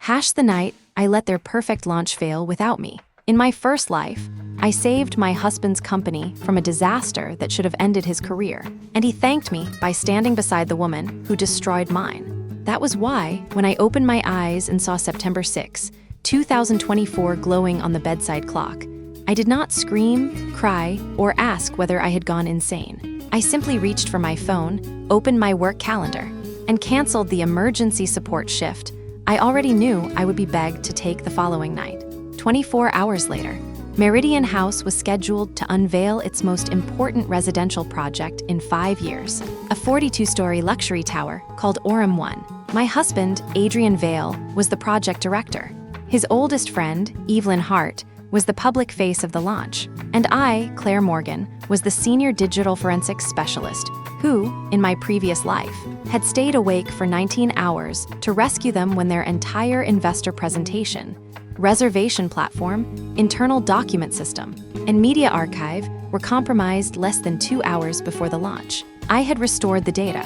Hash the night, I let their perfect launch fail without me. In my first life, I saved my husband's company from a disaster that should have ended his career, and he thanked me by standing beside the woman who destroyed mine. That was why, when I opened my eyes and saw September 6, 2024 glowing on the bedside clock, I did not scream, cry, or ask whether I had gone insane. I simply reached for my phone, opened my work calendar, and canceled the emergency support shift I already knew I would be begged to take the following night. 24 hours later, Meridian House was scheduled to unveil its most important residential project in 5 years, a 42-story luxury tower called Orem 1. My husband, Adrian Vale, was the project director. His oldest friend, Evelyn Hart, was the public face of the launch, and I, Claire Morgan, was the senior digital forensics specialist who, in my previous life, had stayed awake for 19 hours to rescue them when their entire investor presentation, reservation platform, internal document system, and media archive were compromised less than 2 hours before the launch. I had restored the data.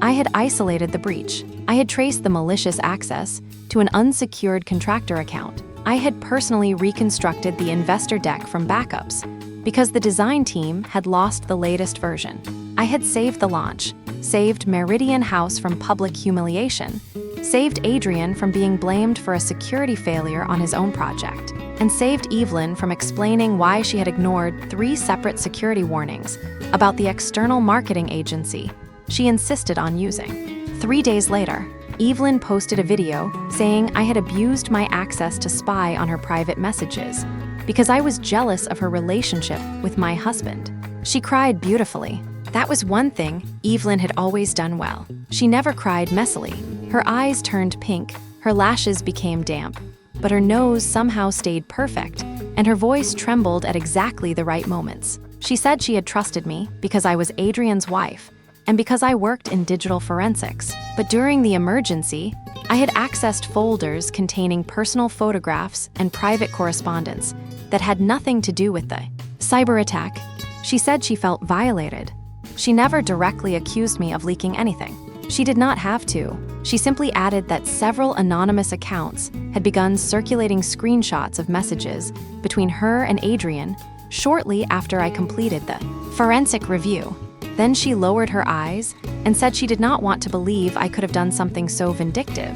I had isolated the breach. I had traced the malicious access to an unsecured contractor account. I had personally reconstructed the investor deck from backups because the design team had lost the latest version. I had saved the launch, saved Meridian House from public humiliation, saved Adrian from being blamed for a security failure on his own project, and saved Evelyn from explaining why she had ignored 3 separate security warnings about the external marketing agency she insisted on using. 3 days later, Evelyn posted a video saying I had abused my access to spy on her private messages because I was jealous of her relationship with my husband. She cried beautifully. That was one thing Evelyn had always done well. She never cried messily. Her eyes turned pink, her lashes became damp, but her nose somehow stayed perfect, and her voice trembled at exactly the right moments. She said she had trusted me because I was Adrian's wife, and because I worked in digital forensics. But during the emergency, I had accessed folders containing personal photographs and private correspondence that had nothing to do with the cyber attack. She said she felt violated. She never directly accused me of leaking anything. She did not have to. She simply added that several anonymous accounts had begun circulating screenshots of messages between her and Adrian shortly after I completed the forensic review. Then she lowered her eyes and said she did not want to believe I could have done something so vindictive,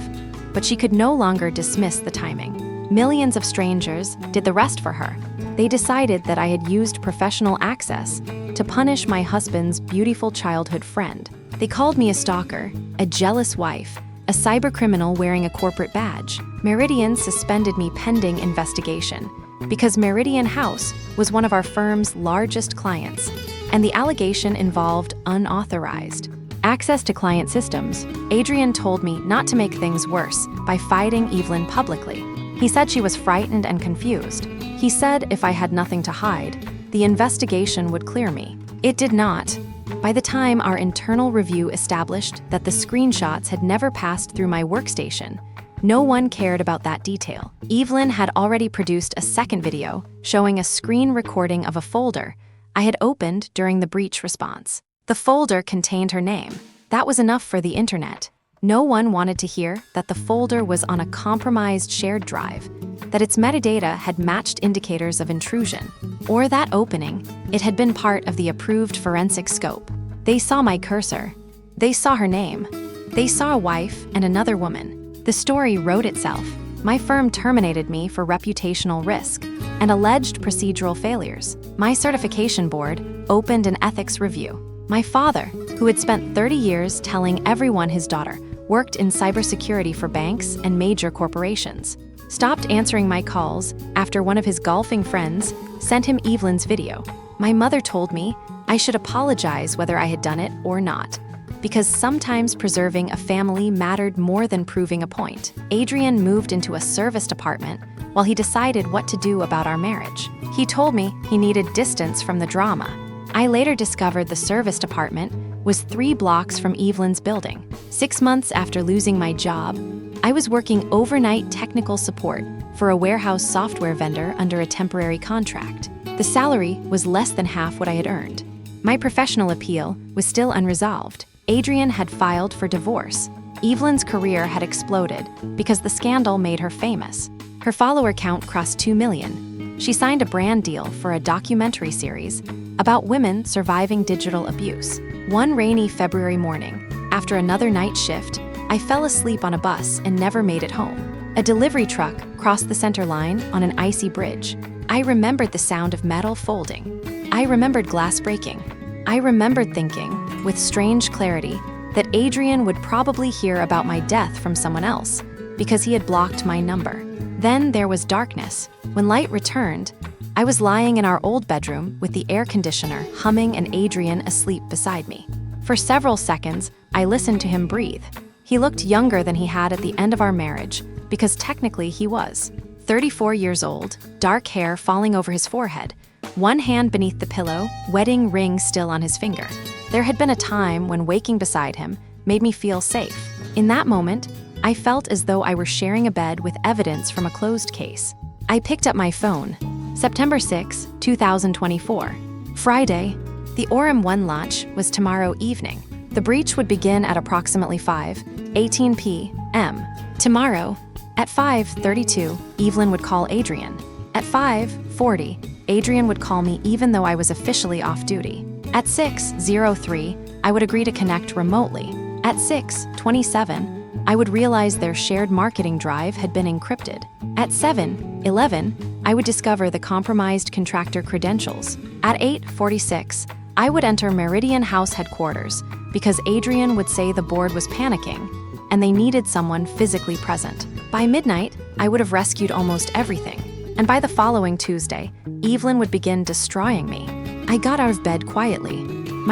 but she could no longer dismiss the timing. Millions of strangers did the rest for her. They decided that I had used professional access to punish my husband's beautiful childhood friend. They called me a stalker, a jealous wife, a cybercriminal wearing a corporate badge. Meridian suspended me pending investigation because Meridian House was one of our firm's largest clients, and the allegation involved unauthorized access to client systems. Adrian told me not to make things worse by fighting Evelyn publicly. He said she was frightened and confused. He said if I had nothing to hide, the investigation would clear me. It did not. By the time our internal review established that the screenshots had never passed through my workstation, no one cared about that detail. Evelyn had already produced a second video showing a screen recording of a folder I had opened during the breach response. The folder contained her name. That was enough for the internet. No one wanted to hear that the folder was on a compromised shared drive, that its metadata had matched indicators of intrusion, or that opening, it had been part of the approved forensic scope. They saw my cursor. They saw her name. They saw a wife and another woman. The story wrote itself. My firm terminated me for reputational risk and alleged procedural failures. My certification board opened an ethics review. My father, who had spent 30 years telling everyone his daughter worked in cybersecurity for banks and major corporations, stopped answering my calls after one of his golfing friends sent him Evelyn's video. My mother told me I should apologize whether I had done it or not, because sometimes preserving a family mattered more than proving a point. Adrian moved into a service department while he decided what to do about our marriage. He told me he needed distance from the drama. I later discovered the service department was 3 blocks from Evelyn's building. 6 months after losing my job, I was working overnight technical support for a warehouse software vendor under a temporary contract. The salary was less than half what I had earned. My professional appeal was still unresolved. Adrian had filed for divorce. Evelyn's career had exploded because the scandal made her famous. Her follower count crossed 2 million. She signed a brand deal for a documentary series about women surviving digital abuse. One rainy February morning, after another night shift, I fell asleep on a bus and never made it home. A delivery truck crossed the center line on an icy bridge. I remembered the sound of metal folding. I remembered glass breaking. I remembered thinking, with strange clarity, that Adrian would probably hear about my death from someone else because he had blocked my number. Then there was darkness. When light returned, I was lying in our old bedroom with the air conditioner humming and Adrian asleep beside me. For several seconds, I listened to him breathe. He looked younger than he had at the end of our marriage, because technically he was. 34 years old, dark hair falling over his forehead, one hand beneath the pillow, wedding ring still on his finger. There had been a time when waking beside him made me feel safe. In that moment, I felt as though I were sharing a bed with evidence from a closed case. I picked up my phone. September 6, 2024. Friday. The Orem 1 launch was tomorrow evening. The breach would begin at approximately 5:18 p.m. Tomorrow, at 5:32, Evelyn would call Adrian. At 5:40, Adrian would call me even though I was officially off duty. At 6:03, I would agree to connect remotely. At 6:27, I would realize their shared marketing drive had been encrypted. At 7:11, I would discover the compromised contractor credentials. At 8:46, I would enter Meridian House headquarters because Adrian would say the board was panicking and they needed someone physically present. By midnight, I would have rescued almost everything. And by the following Tuesday, Evelyn would begin destroying me. I got out of bed quietly.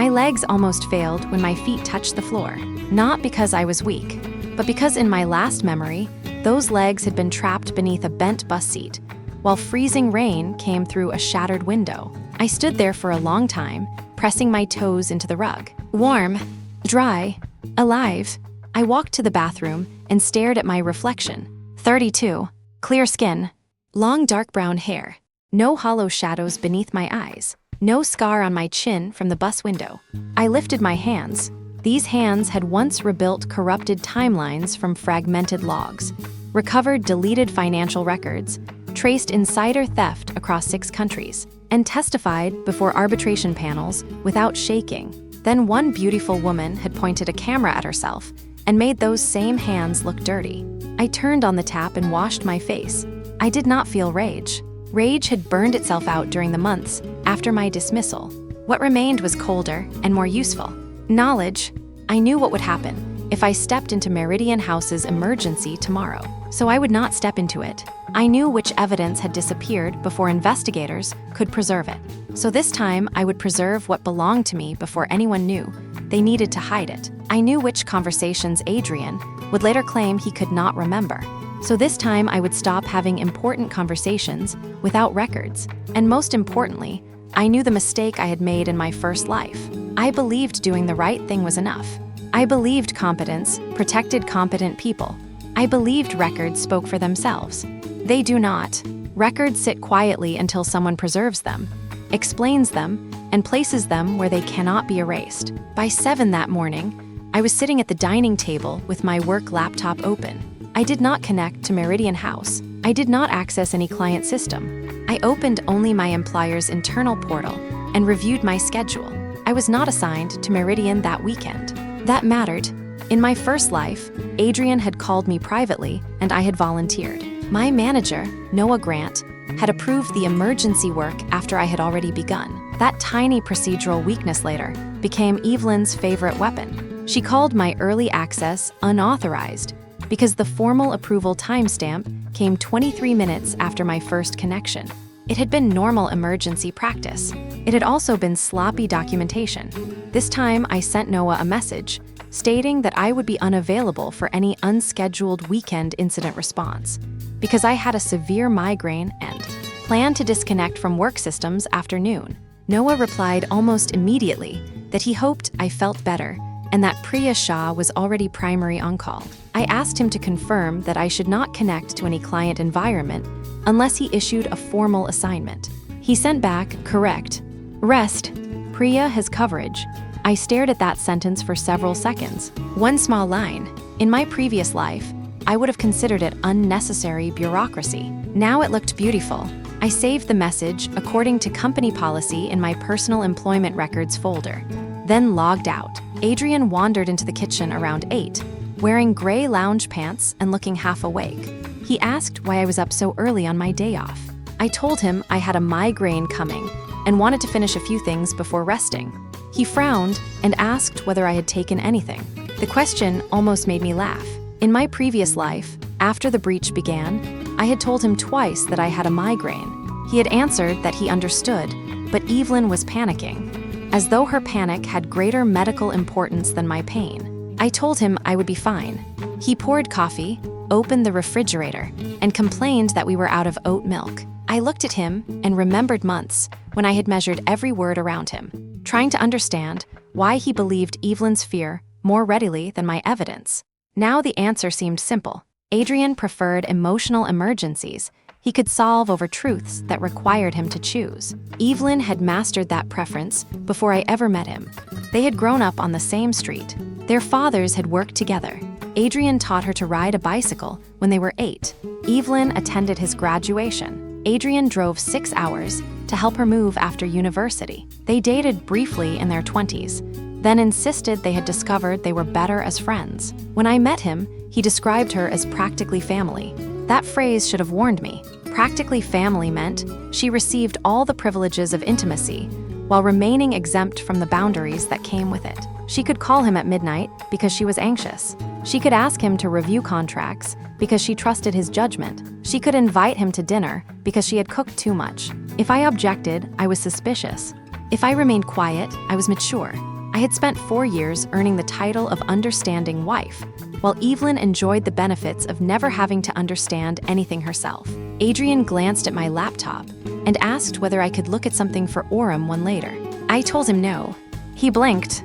My legs almost failed when my feet touched the floor. Not because I was weak, but because in my last memory, those legs had been trapped beneath a bent bus seat, while freezing rain came through a shattered window. I stood there for a long time, pressing my toes into the rug. Warm, dry, alive. I walked to the bathroom and stared at my reflection. 32, clear skin, long dark brown hair, no hollow shadows beneath my eyes, no scar on my chin from the bus window. I lifted my hands. These hands had once rebuilt corrupted timelines from fragmented logs, recovered deleted financial records, traced insider theft across 6 countries, and testified before arbitration panels without shaking. Then one beautiful woman had pointed a camera at herself and made those same hands look dirty. I turned on the tap and washed my face. I did not feel rage. Rage had burned itself out during the months after my dismissal. What remained was colder and more useful. Knowledge. I knew what would happen if I stepped into Meridian House's emergency tomorrow, so I would not step into it. I knew which evidence had disappeared before investigators could preserve it. So this time, I would preserve what belonged to me before anyone knew they needed to hide it. I knew which conversations Adrian would later claim he could not remember. So this time, I would stop having important conversations without records. And most importantly, I knew the mistake I had made in my first life. I believed doing the right thing was enough. I believed competence protected competent people. I believed records spoke for themselves. They do not. Records sit quietly until someone preserves them, explains them, and places them where they cannot be erased. By 7 that morning, I was sitting at the dining table with my work laptop open. I did not connect to Meridian House. I did not access any client system. I opened only my employer's internal portal and reviewed my schedule. I was not assigned to Meridian that weekend. That mattered. In my first life, Adrian had called me privately and I had volunteered. My manager, Noah Grant, had approved the emergency work after I had already begun. That tiny procedural weakness later became Evelyn's favorite weapon. She called my early access unauthorized because the formal approval timestamp came 23 minutes after my first connection. It had been normal emergency practice. It had also been sloppy documentation. This time, I sent Noah a message stating that I would be unavailable for any unscheduled weekend incident response because I had a severe migraine and planned to disconnect from work systems after noon. Noah replied almost immediately that he hoped I felt better and that Priya Shah was already primary on call. I asked him to confirm that I should not connect to any client environment unless he issued a formal assignment. He sent back, correct. Rest. Priya has coverage. I stared at that sentence for several seconds. One small line. In my previous life, I would have considered it unnecessary bureaucracy. Now it looked beautiful. I saved the message according to company policy in my personal employment records folder, then logged out. Adrian wandered into the kitchen around 8, wearing gray lounge pants and looking half awake. He asked why I was up so early on my day off. I told him I had a migraine coming and wanted to finish a few things before resting. He frowned and asked whether I had taken anything. The question almost made me laugh. In my previous life, after the breach began, I had told him twice that I had a migraine. He had answered that he understood, but Evelyn was panicking, as though her panic had greater medical importance than my pain. I told him I would be fine. He poured coffee, opened the refrigerator, and complained that we were out of oat milk. I looked at him and remembered months when I had measured every word around him, trying to understand why he believed Evelyn's fear more readily than my evidence. Now the answer seemed simple. Adrian preferred emotional emergencies he could solve over truths that required him to choose. Evelyn had mastered that preference before I ever met him. They had grown up on the same street. Their fathers had worked together. Adrian taught her to ride a bicycle when they were 8. Evelyn attended his graduation. Adrian drove 6 hours to help her move after university. They dated briefly in their 20s, then insisted they had discovered they were better as friends. When I met him, he described her as practically family. That phrase should have warned me. Practically family meant she received all the privileges of intimacy while remaining exempt from the boundaries that came with it. She could call him at midnight because she was anxious. She could ask him to review contracts because she trusted his judgment. She could invite him to dinner because she had cooked too much. If I objected, I was suspicious. If I remained quiet, I was mature. I had spent 4 years earning the title of understanding wife, while Evelyn enjoyed the benefits of never having to understand anything herself. Adrian glanced at my laptop and asked whether I could look at something for Orem one later. I told him no. He blinked.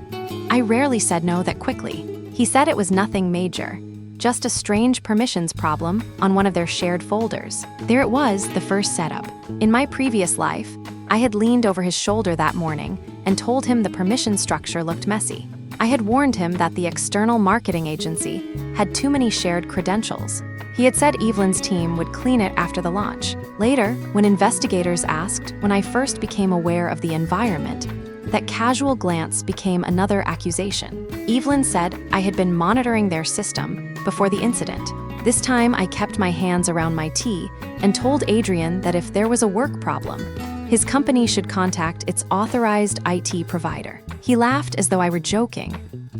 I rarely said no that quickly. He said it was nothing major, just a strange permissions problem on one of their shared folders. There it was, the first setup. In my previous life, I had leaned over his shoulder that morning and told him the permission structure looked messy. I had warned him that the external marketing agency had too many shared credentials. He had said Evelyn's team would clean it after the launch. Later, when investigators asked when I first became aware of the environment, that casual glance became another accusation. Evelyn said I had been monitoring their system before the incident. This time I kept my hands around my tea and told Adrian that if there was a work problem, his company should contact its authorized IT provider. He laughed as though I were joking.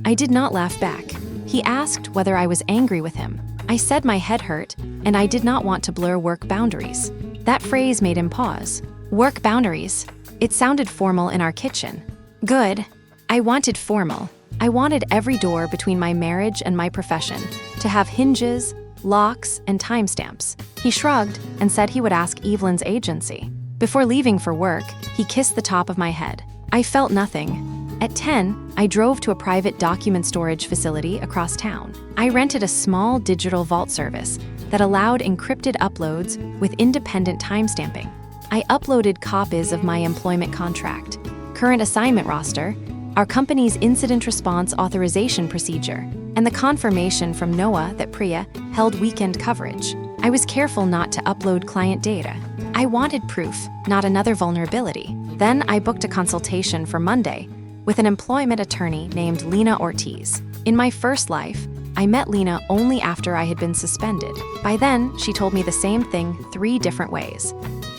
I did not laugh back. He asked whether I was angry with him. I said my head hurt, and I did not want to blur work boundaries. That phrase made him pause. Work boundaries. It sounded formal in our kitchen. Good. I wanted formal. I wanted every door between my marriage and my profession to have hinges, locks, and timestamps. He shrugged and said he would ask Evelyn's agency. Before leaving for work, he kissed the top of my head. I felt nothing. At 10, I drove to a private document storage facility across town. I rented a small digital vault service that allowed encrypted uploads with independent timestamping. I uploaded copies of my employment contract, current assignment roster, our company's incident response authorization procedure, and the confirmation from NOAA that Priya held weekend coverage. I was careful not to upload client data. I wanted proof, not another vulnerability. Then I booked a consultation for Monday with an employment attorney named Lena Ortiz. In my first life, I met Lena only after I had been suspended. By then, she told me the same thing 3 different ways.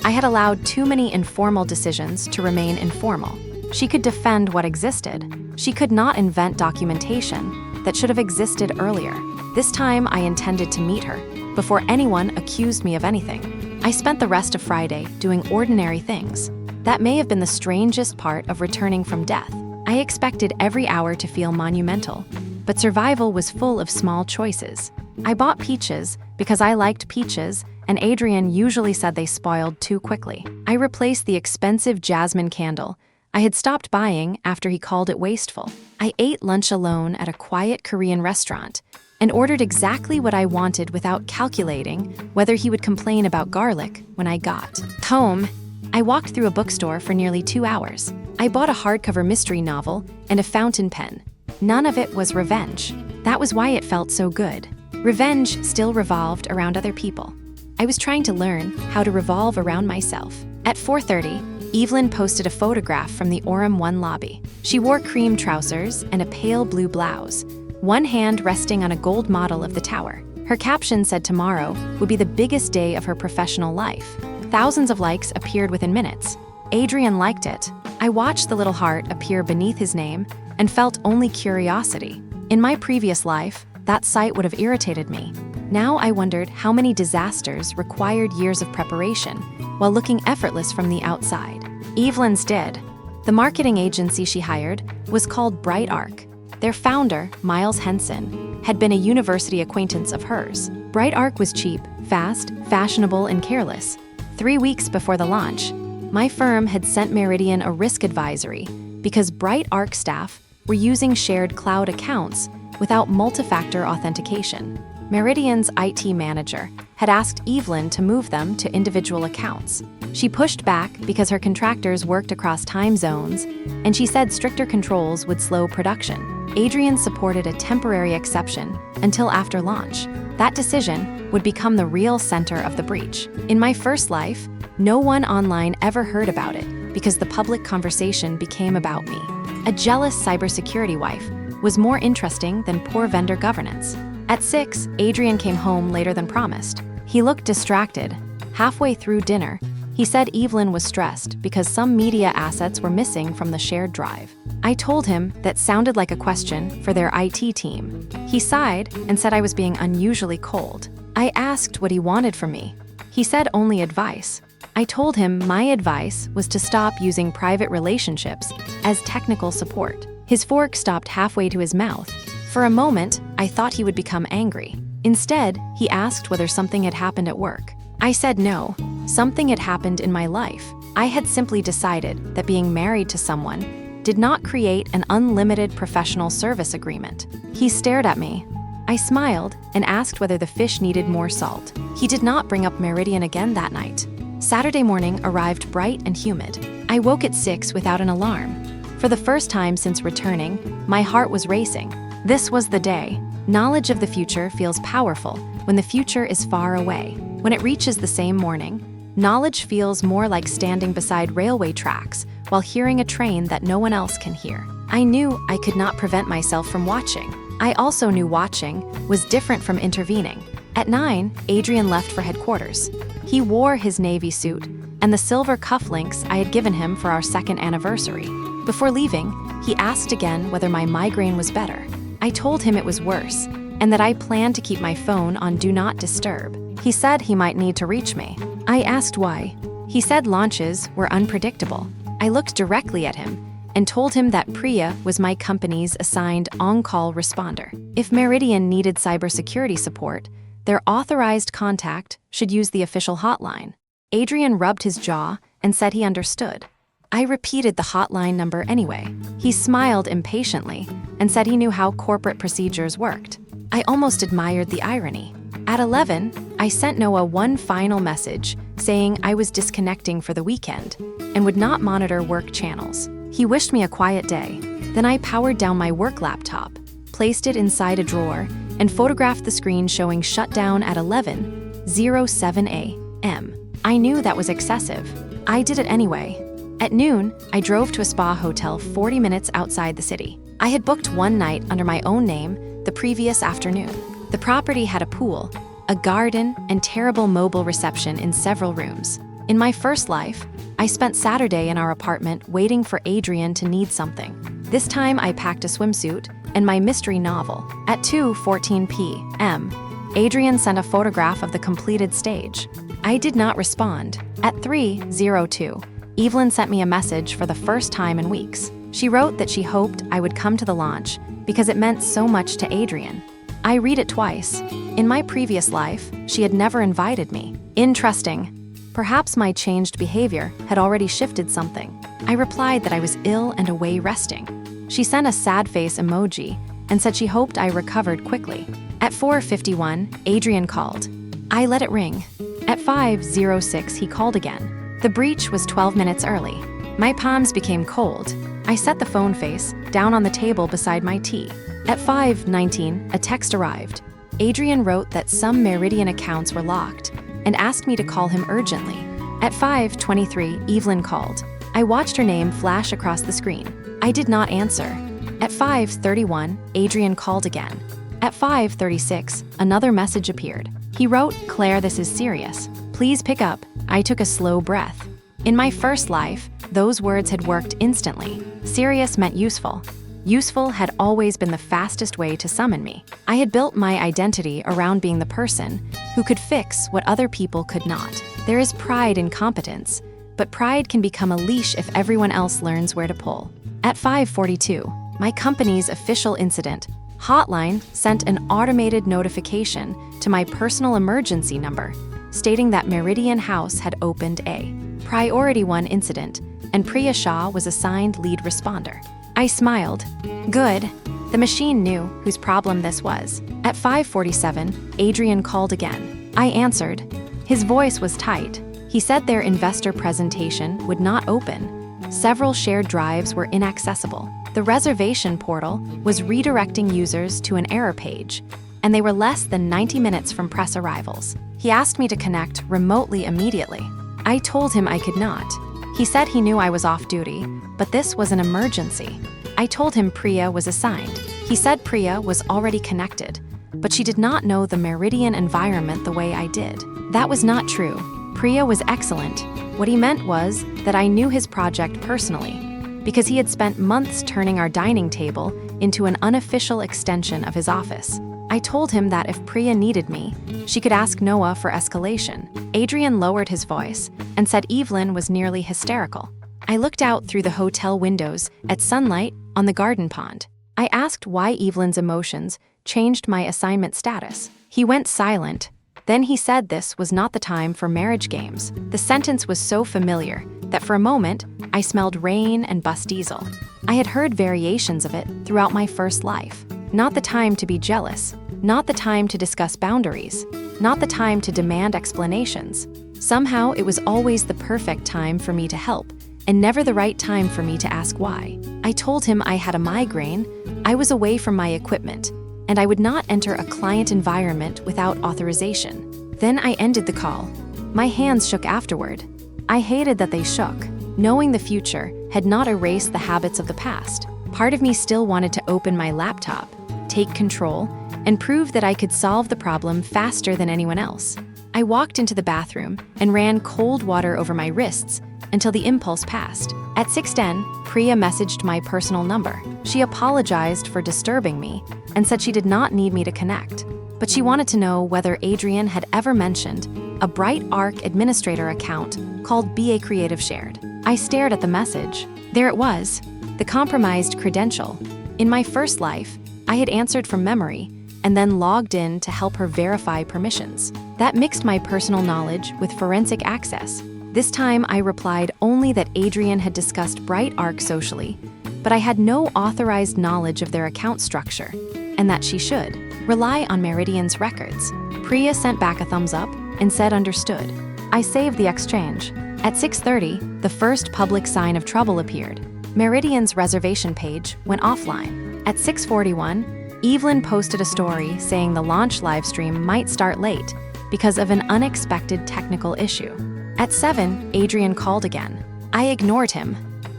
I had allowed too many informal decisions to remain informal. She could defend what existed. She could not invent documentation that should have existed earlier. This time, I intended to meet her before anyone accused me of anything. I spent the rest of Friday doing ordinary things. That may have been the strangest part of returning from death. I expected every hour to feel monumental, but survival was full of small choices. I bought peaches because I liked peaches, and Adrian usually said they spoiled too quickly. I replaced the expensive jasmine candle I had stopped buying after he called it wasteful. I ate lunch alone at a quiet Korean restaurant and ordered exactly what I wanted without calculating whether he would complain about garlic when I got home. I walked through a bookstore for nearly 2 hours. I bought a hardcover mystery novel and a fountain pen. None of it was revenge. That was why it felt so good. Revenge still revolved around other people. I was trying to learn how to revolve around myself. At 4:30, Evelyn posted a photograph from the Orem 1 lobby. She wore cream trousers and a pale blue blouse, one hand resting on a gold model of the tower. Her caption said tomorrow would be the biggest day of her professional life. Thousands of likes appeared within minutes. Adrian liked it. I watched the little heart appear beneath his name and felt only curiosity. In my previous life, that sight would have irritated me. Now I wondered how many disasters required years of preparation while looking effortless from the outside. Evelyn's did. The marketing agency she hired was called Bright Arc. Their founder, Miles Henson, had been a university acquaintance of hers. Bright Arc was cheap, fast, fashionable, and careless. 3 weeks before the launch, my firm had sent Meridian a risk advisory because Bright Arc staff were using shared cloud accounts without multi-factor authentication. Meridian's IT manager had asked Evelyn to move them to individual accounts. She pushed back because her contractors worked across time zones, and she said stricter controls would slow production. Adrian supported a temporary exception until after launch. That decision would become the real center of the breach. In my first life, no one online ever heard about it because the public conversation became about me. A jealous cybersecurity wife was more interesting than poor vendor governance. At 6, Adrian came home later than promised. He looked distracted. Halfway through dinner, he said Evelyn was stressed because some media assets were missing from the shared drive. I told him that sounded like a question for their IT team. He sighed and said I was being unusually cold. I asked what he wanted from me. He said only advice. I told him my advice was to stop using private relationships as technical support. His fork stopped halfway to his mouth. For a moment, I thought he would become angry. Instead, he asked whether something had happened at work. I said no, something had happened in my life. I had simply decided that being married to someone did not create an unlimited professional service agreement. He stared at me. I smiled and asked whether the fish needed more salt. He did not bring up Meridian again that night. Saturday morning arrived bright and humid. I woke at 6 without an alarm. For the first time since returning, my heart was racing. This was the day. Knowledge of the future feels powerful when the future is far away. When it reaches the same morning, knowledge feels more like standing beside railway tracks while hearing a train that no one else can hear. I knew I could not prevent myself from watching. I also knew watching was different from intervening. At 9, Adrian left for headquarters. He wore his navy suit and the silver cufflinks I had given him for our second anniversary. Before leaving, he asked again whether my migraine was better. I told him it was worse, and that I planned to keep my phone on Do Not Disturb. He said he might need to reach me. I asked why. He said launches were unpredictable. I looked directly at him and told him that Priya was my company's assigned on-call responder. If Meridian needed cybersecurity support, their authorized contact should use the official hotline. Adrian rubbed his jaw and said he understood. I repeated the hotline number anyway. He smiled impatiently and said he knew how corporate procedures worked. I almost admired the irony. At 11, I sent Noah one final message saying I was disconnecting for the weekend and would not monitor work channels. He wished me a quiet day. Then I powered down my work laptop, placed it inside a drawer, and photographed the screen showing shutdown at 11:07 a.m. I knew that was excessive. I did it anyway. At noon, I drove to a spa hotel 40 minutes outside the city. I had booked one night under my own name the previous afternoon. The property had a pool, a garden, and terrible mobile reception in several rooms. In my first life, I spent Saturday in our apartment waiting for Adrian to need something. This time I packed a swimsuit and my mystery novel. At 2:14 p.m., Adrian sent a photograph of the completed stage. I did not respond. At 3:02, Evelyn sent me a message for the first time in weeks. She wrote that she hoped I would come to the launch because it meant so much to Adrian. I read it twice. In my previous life, she had never invited me. Interesting. Perhaps my changed behavior had already shifted something. I replied that I was ill and away resting. She sent a sad face emoji and said she hoped I recovered quickly. At 4:51, Adrian called. I let it ring. At 5:06, he called again. The breach was 12 minutes early. My palms became cold. I set the phone face down on the table beside my tea. At 5:19, a text arrived. Adrian wrote that some Meridian accounts were locked and asked me to call him urgently. At 5:23, Evelyn called. I watched her name flash across the screen. I did not answer. At 5:31, Adrian called again. At 5:36, another message appeared. He wrote, "Claire, this is serious. Please pick up." I took a slow breath. In my first life, those words had worked instantly. Serious meant useful. Useful had always been the fastest way to summon me. I had built my identity around being the person who could fix what other people could not. There is pride in competence, but pride can become a leash if everyone else learns where to pull. At 5:42, my company's official incident hotline sent an automated notification to my personal emergency number, stating that Meridian House had opened a Priority 1 incident, and Priya Shah was assigned lead responder. I smiled. Good. The machine knew whose problem this was. At 5:47, Adrian called again. I answered. His voice was tight. He said their investor presentation would not open. Several shared drives were inaccessible. The reservation portal was redirecting users to an error page, and they were less than 90 minutes from press arrivals. He asked me to connect remotely immediately. I told him I could not. He said he knew I was off duty, but this was an emergency. I told him Priya was assigned. He said Priya was already connected, but she did not know the Meridian environment the way I did. That was not true. Priya was excellent. What he meant was that I knew his project personally, because he had spent months turning our dining table into an unofficial extension of his office. I told him that if Priya needed me, she could ask Noah for escalation. Adrian lowered his voice and said Evelyn was nearly hysterical. I looked out through the hotel windows at sunlight on the garden pond. I asked why Evelyn's emotions changed my assignment status. He went silent. Then he said this was not the time for marriage games. The sentence was so familiar that for a moment, I smelled rain and bus diesel. I had heard variations of it throughout my first life. Not the time to be jealous. Not the time to discuss boundaries. Not the time to demand explanations. Somehow, it was always the perfect time for me to help, and never the right time for me to ask why. I told him I had a migraine, I was away from my equipment, and I would not enter a client environment without authorization. Then I ended the call. My hands shook afterward. I hated that they shook. Knowing the future had not erased the habits of the past. Part of me still wanted to open my laptop, take control, and prove that I could solve the problem faster than anyone else. I walked into the bathroom and ran cold water over my wrists until the impulse passed. At 6:10, Priya messaged my personal number. She apologized for disturbing me and said she did not need me to connect, but she wanted to know whether Adrian had ever mentioned a Bright Arc administrator account called BA Creative Shared. I stared at the message. There it was, the compromised credential. In my first life, I had answered from memory and then logged in to help her verify permissions. That mixed my personal knowledge with forensic access. This time I replied only that Adrian had discussed Bright Arc socially, but I had no authorized knowledge of their account structure, and that she should rely on Meridian's records. Priya sent back a thumbs up and said understood. I saved the exchange. At 6:30, the first public sign of trouble appeared. Meridian's reservation page went offline. At 6:41, Evelyn posted a story saying the launch livestream might start late because of an unexpected technical issue. At 7, Adrian called again. I ignored him.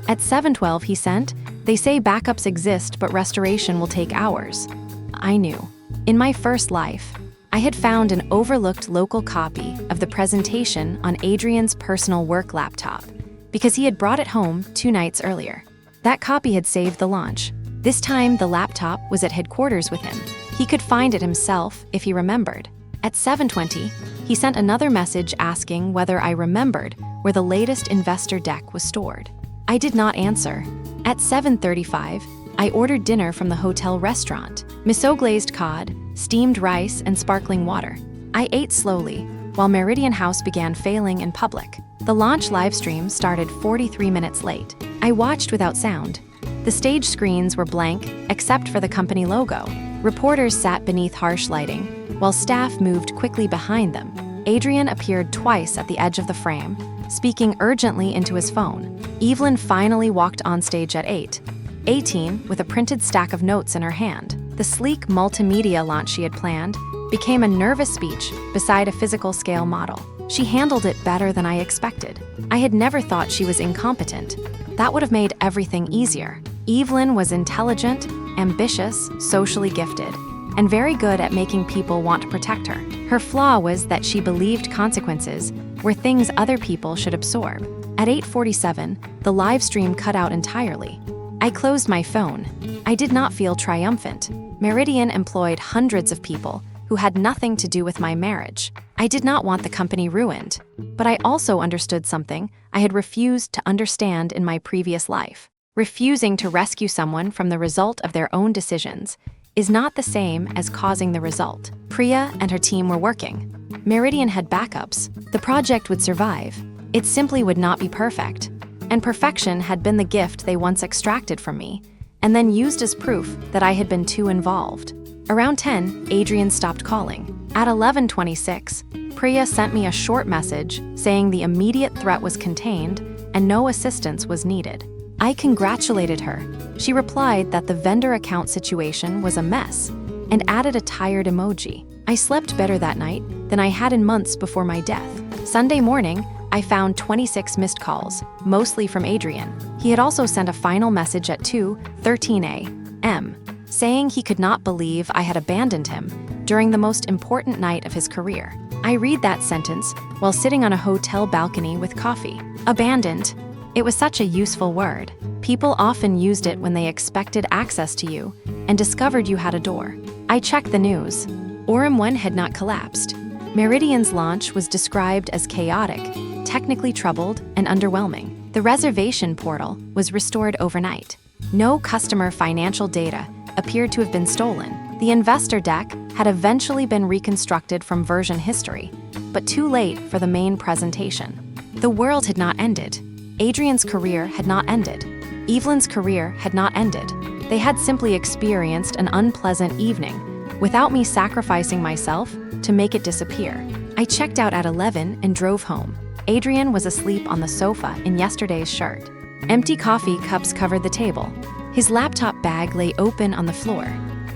At 7:12, he sent, "They say backups exist, but restoration will take hours." I knew. In my first life, I had found an overlooked local copy of the presentation on Adrian's personal work laptop because he had brought it home 2 nights earlier. That copy had saved the launch. This time, the laptop was at headquarters with him. He could find it himself if he remembered. At 7:20, he sent another message asking whether I remembered where the latest investor deck was stored. I did not answer. At 7:35, I ordered dinner from the hotel restaurant, miso glazed cod, steamed rice, and sparkling water. I ate slowly, while Meridian House began failing in public. The launch livestream started 43 minutes late. I watched without sound. The stage screens were blank, except for the company logo. Reporters sat beneath harsh lighting, while staff moved quickly behind them. Adrian appeared twice at the edge of the frame, speaking urgently into his phone. Evelyn finally walked on stage at 8:18 with a printed stack of notes in her hand. The sleek multimedia launch she had planned became a nervous speech beside a physical scale model. She handled it better than I expected. I had never thought she was incompetent. That would have made everything easier. Evelyn was intelligent, ambitious, socially gifted, and very good at making people want to protect her. Her flaw was that she believed consequences were things other people should absorb. At 8:47, the live stream cut out entirely. I closed my phone. I did not feel triumphant. Meridian employed hundreds of people who had nothing to do with my marriage. I did not want the company ruined, but I also understood something I had refused to understand in my previous life. Refusing to rescue someone from the result of their own decisions is not the same as causing the result. Priya and her team were working. Meridian had backups. The project would survive. It simply would not be perfect. And perfection had been the gift they once extracted from me, and then used as proof that I had been too involved. Around 10, Adrian stopped calling. At 11:26, Priya sent me a short message saying the immediate threat was contained and no assistance was needed. I congratulated her. She replied that the vendor account situation was a mess and added a tired emoji. I slept better that night than I had in months before my death. Sunday morning, I found 26 missed calls, mostly from Adrian. He had also sent a final message at 2:13 a.m., saying he could not believe I had abandoned him during the most important night of his career. I read that sentence while sitting on a hotel balcony with coffee. Abandoned. It was such a useful word. People often used it when they expected access to you and discovered you had a door. I checked the news. Orem 1 had not collapsed. Meridian's launch was described as chaotic, technically troubled, and underwhelming. The reservation portal was restored overnight. No customer financial data appeared to have been stolen. The investor deck had eventually been reconstructed from version history, but too late for the main presentation. The world had not ended. Adrian's career had not ended. Evelyn's career had not ended. They had simply experienced an unpleasant evening without me sacrificing myself to make it disappear. I checked out at 11 and drove home. Adrian was asleep on the sofa in yesterday's shirt. Empty coffee cups covered the table. His laptop bag lay open on the floor.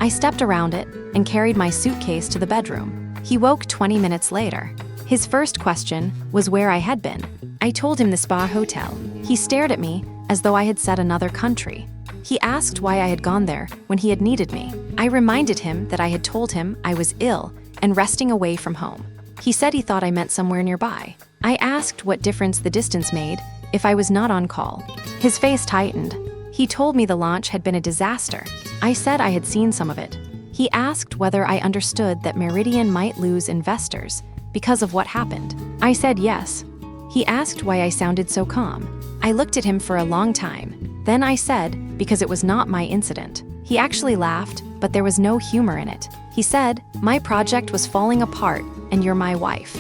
I stepped around it and carried my suitcase to the bedroom. He woke 20 minutes later. His first question was where I had been. I told him the spa hotel. He stared at me as though I had said another country. He asked why I had gone there when he had needed me. I reminded him that I had told him I was ill and resting away from home. He said he thought I meant somewhere nearby. I asked what difference the distance made if I was not on call. His face tightened. He told me the launch had been a disaster. I said I had seen some of it. He asked whether I understood that Meridian might lose investors because of what happened. I said yes. He asked why I sounded so calm. I looked at him for a long time. Then I said, because it was not my incident. He actually laughed, but there was no humor in it. He said, my project was falling apart and you're my wife.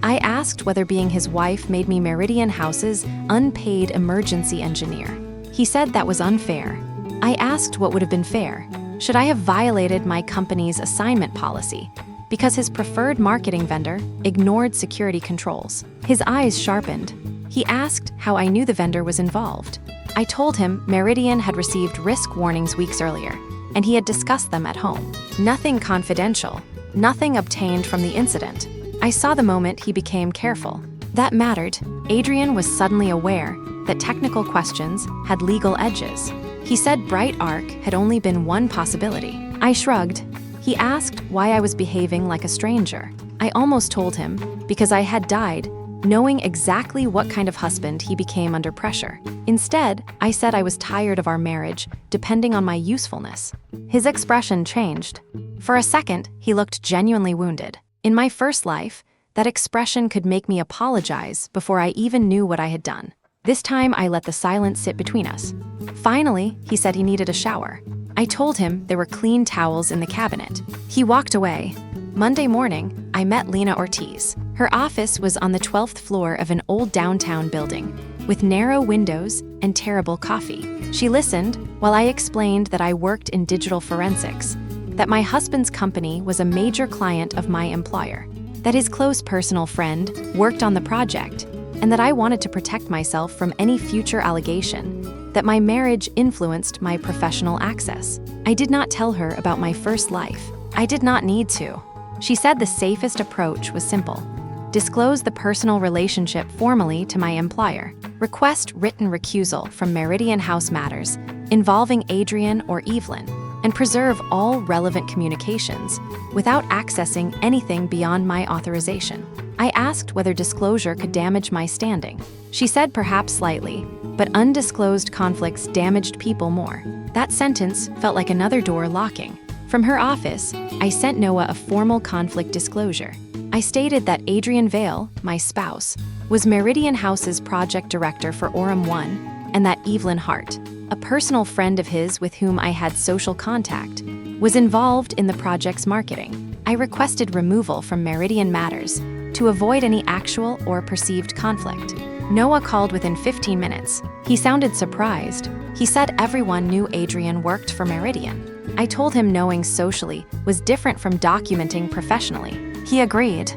I asked whether being his wife made me Meridian House's unpaid emergency engineer. He said that was unfair. I asked what would have been fair. Should I have violated my company's assignment policy? Because his preferred marketing vendor ignored security controls. His eyes sharpened. He asked how I knew the vendor was involved. I told him Meridian had received risk warnings weeks earlier, and he had discussed them at home. Nothing confidential, nothing obtained from the incident. I saw the moment he became careful. That mattered. Adrian was suddenly aware that technical questions had legal edges. He said Bright Arc had only been one possibility. I shrugged. He asked why I was behaving like a stranger. I almost told him because I had died, knowing exactly what kind of husband he became under pressure. Instead, I said I was tired of our marriage, depending on my usefulness. His expression changed. For a second, he looked genuinely wounded. In my first life, that expression could make me apologize before I even knew what I had done. This time, I let the silence sit between us. Finally, he said he needed a shower. I told him there were clean towels in the cabinet. He walked away. Monday morning, I met Lena Ortiz. Her office was on the 12th floor of an old downtown building, with narrow windows and terrible coffee. She listened while I explained that I worked in digital forensics, that my husband's company was a major client of my employer, that his close personal friend worked on the project, and that I wanted to protect myself from any future allegation that my marriage influenced my professional access. I did not tell her about my first life. I did not need to. She said the safest approach was simple. Disclose the personal relationship formally to my employer. Request written recusal from Meridian House matters involving Adrian or Evelyn, and preserve all relevant communications without accessing anything beyond my authorization. I asked whether disclosure could damage my standing. She said perhaps slightly, but undisclosed conflicts damaged people more. That sentence felt like another door locking. From her office, I sent Noah a formal conflict disclosure. I stated that Adrian Vale, my spouse, was Meridian House's project director for Orem 1, and that Evelyn Hart, a personal friend of his with whom I had social contact, was involved in the project's marketing. I requested removal from Meridian Matters to avoid any actual or perceived conflict. Noah called within 15 minutes. He sounded surprised. He said everyone knew Adrian worked for Meridian. I told him knowing socially was different from documenting professionally. He agreed.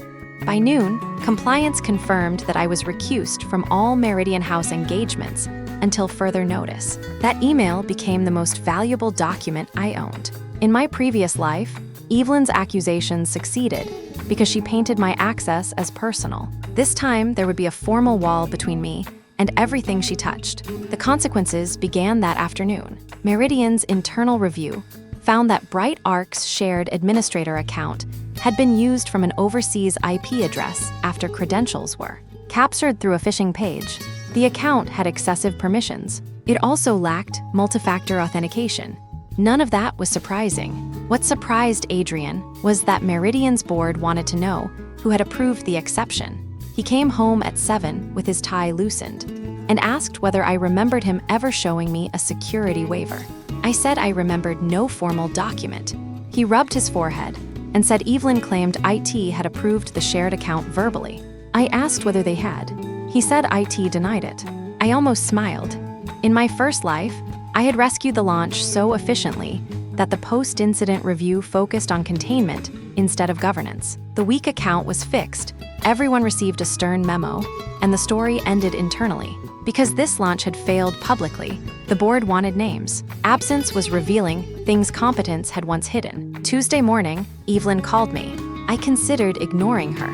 By noon, compliance confirmed that I was recused from all Meridian House engagements until further notice. That email became the most valuable document I owned. In my previous life, Evelyn's accusations succeeded because she painted my access as personal. This time, there would be a formal wall between me and everything she touched. The consequences began that afternoon. Meridian's internal review found that Bright Arc's shared administrator account had been used from an overseas IP address after credentials were captured through a phishing page. The account had excessive permissions. It also lacked multi-factor authentication. None of that was surprising. What surprised Adrian was that Meridian's board wanted to know who had approved the exception. He came home at 7 with his tie loosened and asked whether I remembered him ever showing me a security waiver. I said I remembered no formal document. He rubbed his forehead and said Evelyn claimed IT had approved the shared account verbally. I asked whether they had. He said IT denied it. I almost smiled. In my first life, I had rescued the launch so efficiently that the post-incident review focused on containment instead of governance. The weak account was fixed, everyone received a stern memo, and the story ended internally. Because this launch had failed publicly, the board wanted names. Absence was revealing things competence had once hidden. Tuesday morning, Evelyn called me. I considered ignoring her,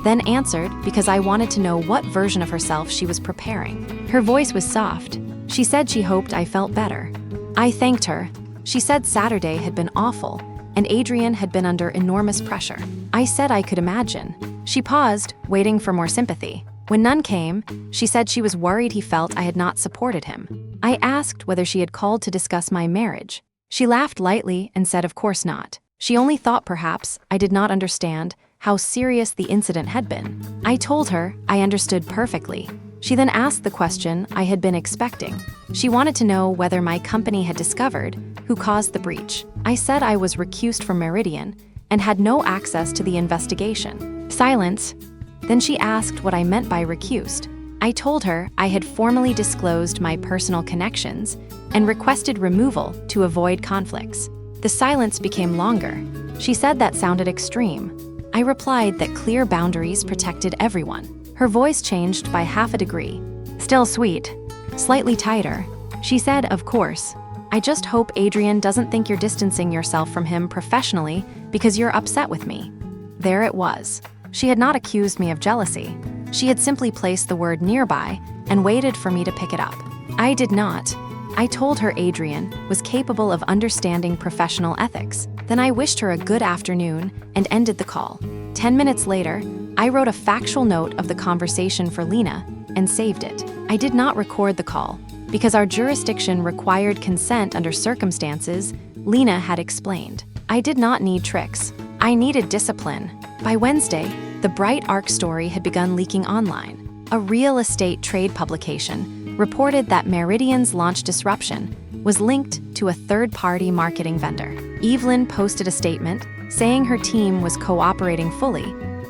then answered because I wanted to know what version of herself she was preparing. Her voice was soft. She said she hoped I felt better. I thanked her. She said Saturday had been awful, and Adrian had been under enormous pressure. I said I could imagine. She paused, waiting for more sympathy. When none came, she said she was worried he felt I had not supported him. I asked whether she had called to discuss my marriage. She laughed lightly and said of course not. She only thought perhaps I did not understand how serious the incident had been. I told her I understood perfectly. She then asked the question I had been expecting. She wanted to know whether my company had discovered who caused the breach. I said I was recused from Meridian and had no access to the investigation. Silence. Then she asked what I meant by recused. I told her I had formally disclosed my personal connections and requested removal to avoid conflicts. The silence became longer. She said that sounded extreme. I replied that clear boundaries protected everyone. Her voice changed by half a degree. Still sweet, slightly tighter. She said, of course. I just hope Adrian doesn't think you're distancing yourself from him professionally because you're upset with me. There it was. She had not accused me of jealousy. She had simply placed the word nearby and waited for me to pick it up. I did not. I told her Adrian was capable of understanding professional ethics. Then I wished her a good afternoon and ended the call. 10 minutes later, I wrote a factual note of the conversation for Lena and saved it. I did not record the call because our jurisdiction required consent under circumstances Lena had explained. I did not need tricks. I needed discipline. By Wednesday, the Bright Arc story had begun leaking online. A real estate trade publication reported that Meridian's launch disruption was linked to a third-party marketing vendor. Evelyn posted a statement saying her team was cooperating fully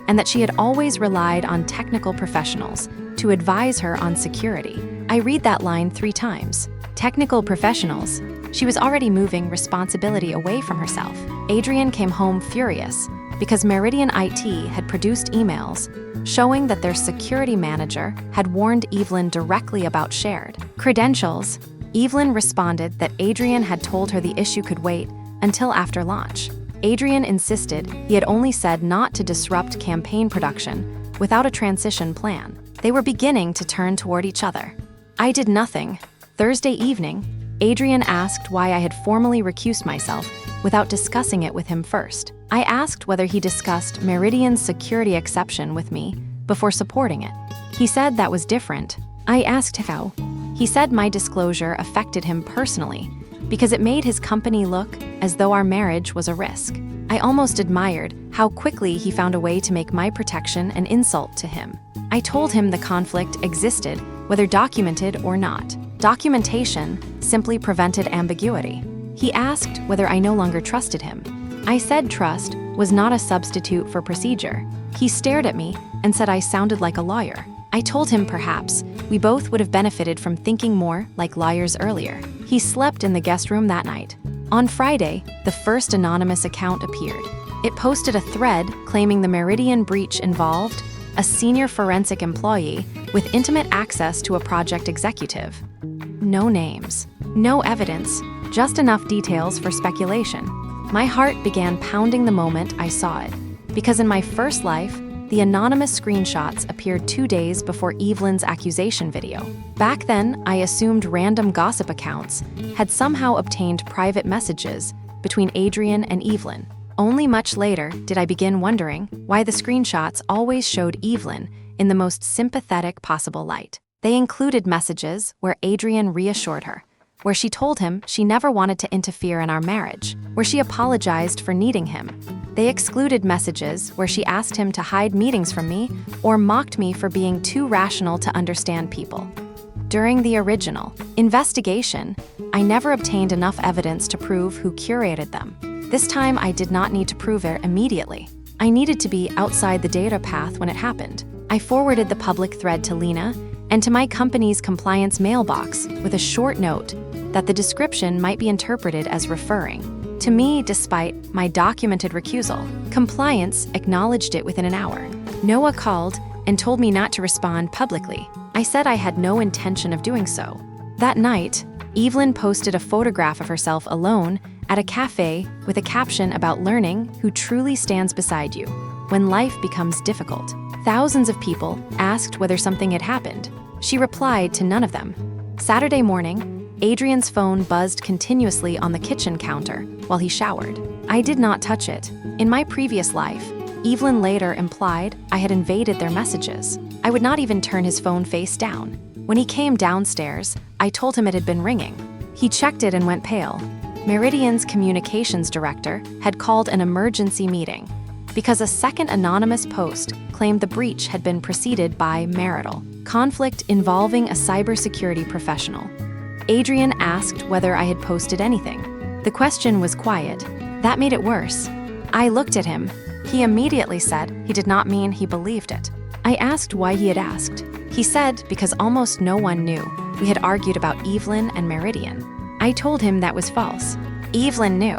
and that she had always relied on technical professionals to advise her on security. I read that line 3 times. Technical professionals. She was already moving responsibility away from herself. Adrian came home furious because Meridian IT had produced emails showing that their security manager had warned Evelyn directly about shared credentials. Evelyn responded that Adrian had told her the issue could wait until after launch. Adrian insisted he had only said not to disrupt campaign production without a transition plan. They were beginning to turn toward each other. I did nothing. Thursday evening, Adrian asked why I had formally recused myself without discussing it with him first. I asked whether he discussed Meridian's security exception with me before supporting it. He said that was different. I asked how. He said my disclosure affected him personally because it made his company look as though our marriage was a risk. I almost admired how quickly he found a way to make my protection an insult to him. I told him the conflict existed, whether documented or not. Documentation simply prevented ambiguity. He asked whether I no longer trusted him. I said trust was not a substitute for procedure. He stared at me and said I sounded like a lawyer. I told him perhaps we both would have benefited from thinking more like lawyers earlier. He slept in the guest room that night. On Friday, the first anonymous account appeared. It posted a thread claiming the Meridian breach involved a senior forensic employee with intimate access to a project executive. No names, no evidence, just enough details for speculation. My heart began pounding the moment I saw it, because in my first life, the anonymous screenshots appeared 2 days before Evelyn's accusation video. Back then, I assumed random gossip accounts had somehow obtained private messages between Adrian and Evelyn. Only much later did I begin wondering why the screenshots always showed Evelyn in the most sympathetic possible light. They included messages where Adrian reassured her, where she told him she never wanted to interfere in our marriage, where she apologized for needing him. They excluded messages where she asked him to hide meetings from me or mocked me for being too rational to understand people. During the original investigation, I never obtained enough evidence to prove who curated them. This time, I did not need to prove it immediately. I needed to be outside the data path when it happened. I forwarded the public thread to Lena and to my company's compliance mailbox with a short note that the description might be interpreted as referring to me despite my documented recusal. Compliance acknowledged it within an hour. Noah called and told me not to respond publicly. I said I had no intention of doing so. That night, Evelyn posted a photograph of herself alone at a cafe with a caption about learning who truly stands beside you when life becomes difficult. Thousands of people asked whether something had happened. She replied to none of them. Saturday morning, Adrian's phone buzzed continuously on the kitchen counter while he showered. I did not touch it. In my previous life, Evelyn later implied I had invaded their messages. I would not even turn his phone face down. When he came downstairs, I told him it had been ringing. He checked it and went pale. Meridian's communications director had called an emergency meeting because a second anonymous post claimed the breach had been preceded by marital conflict involving a cybersecurity professional. Adrian asked whether I had posted anything. The question was quiet. That made it worse. I looked at him. He immediately said he did not mean he believed it. I asked why he had asked. He said because almost no one knew we had argued about Evelyn and Meridian. I told him that was false. Evelyn knew.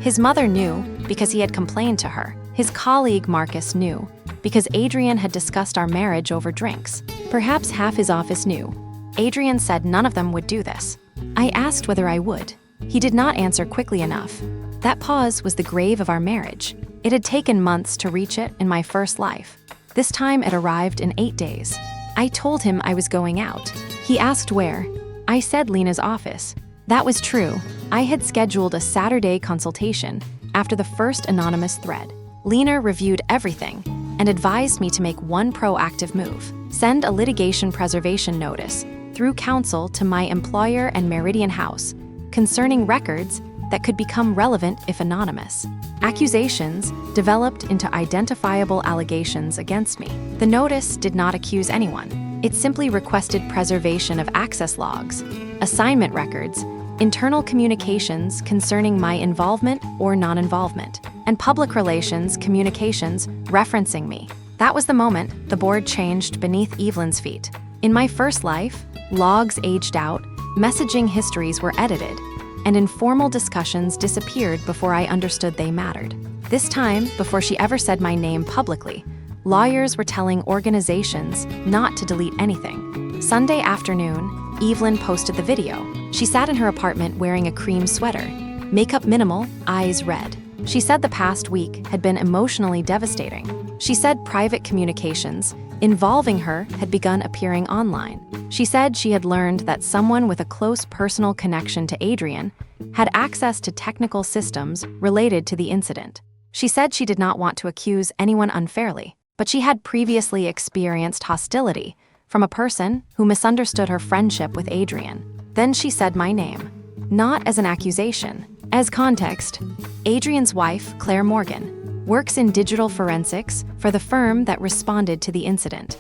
His mother knew because he had complained to her. His colleague Marcus knew because Adrian had discussed our marriage over drinks. Perhaps half his office knew. Adrian said none of them would do this. I asked whether I would. He did not answer quickly enough. That pause was the grave of our marriage. It had taken months to reach it in my first life. This time it arrived in 8 days. I told him I was going out. He asked where. I said Lena's office. That was true. I had scheduled a Saturday consultation after the first anonymous thread. Lena reviewed everything and advised me to make one proactive move: send a litigation preservation notice through counsel to my employer and Meridian House concerning records that could become relevant if anonymous. Accusations developed into identifiable allegations against me. The notice did not accuse anyone. It simply requested preservation of access logs, assignment records, internal communications concerning my involvement or non-involvement, and public relations communications referencing me. That was the moment the board changed beneath Evelyn's feet. In my first life, logs aged out, messaging histories were edited, and informal discussions disappeared before I understood they mattered. This time, before she ever said my name publicly, lawyers were telling organizations not to delete anything. Sunday afternoon, Evelyn posted the video. She sat in her apartment wearing a cream sweater, makeup minimal, eyes red. She said the past week had been emotionally devastating. She said private communications involving her had begun appearing online. She said she had learned that someone with a close personal connection to Adrian had access to technical systems related to the incident. She said she did not want to accuse anyone unfairly, but she had previously experienced hostility from a person who misunderstood her friendship with Adrian. Then she said my name, not as an accusation. As context, Adrian's wife, Claire Morgan, works in digital forensics for the firm that responded to the incident.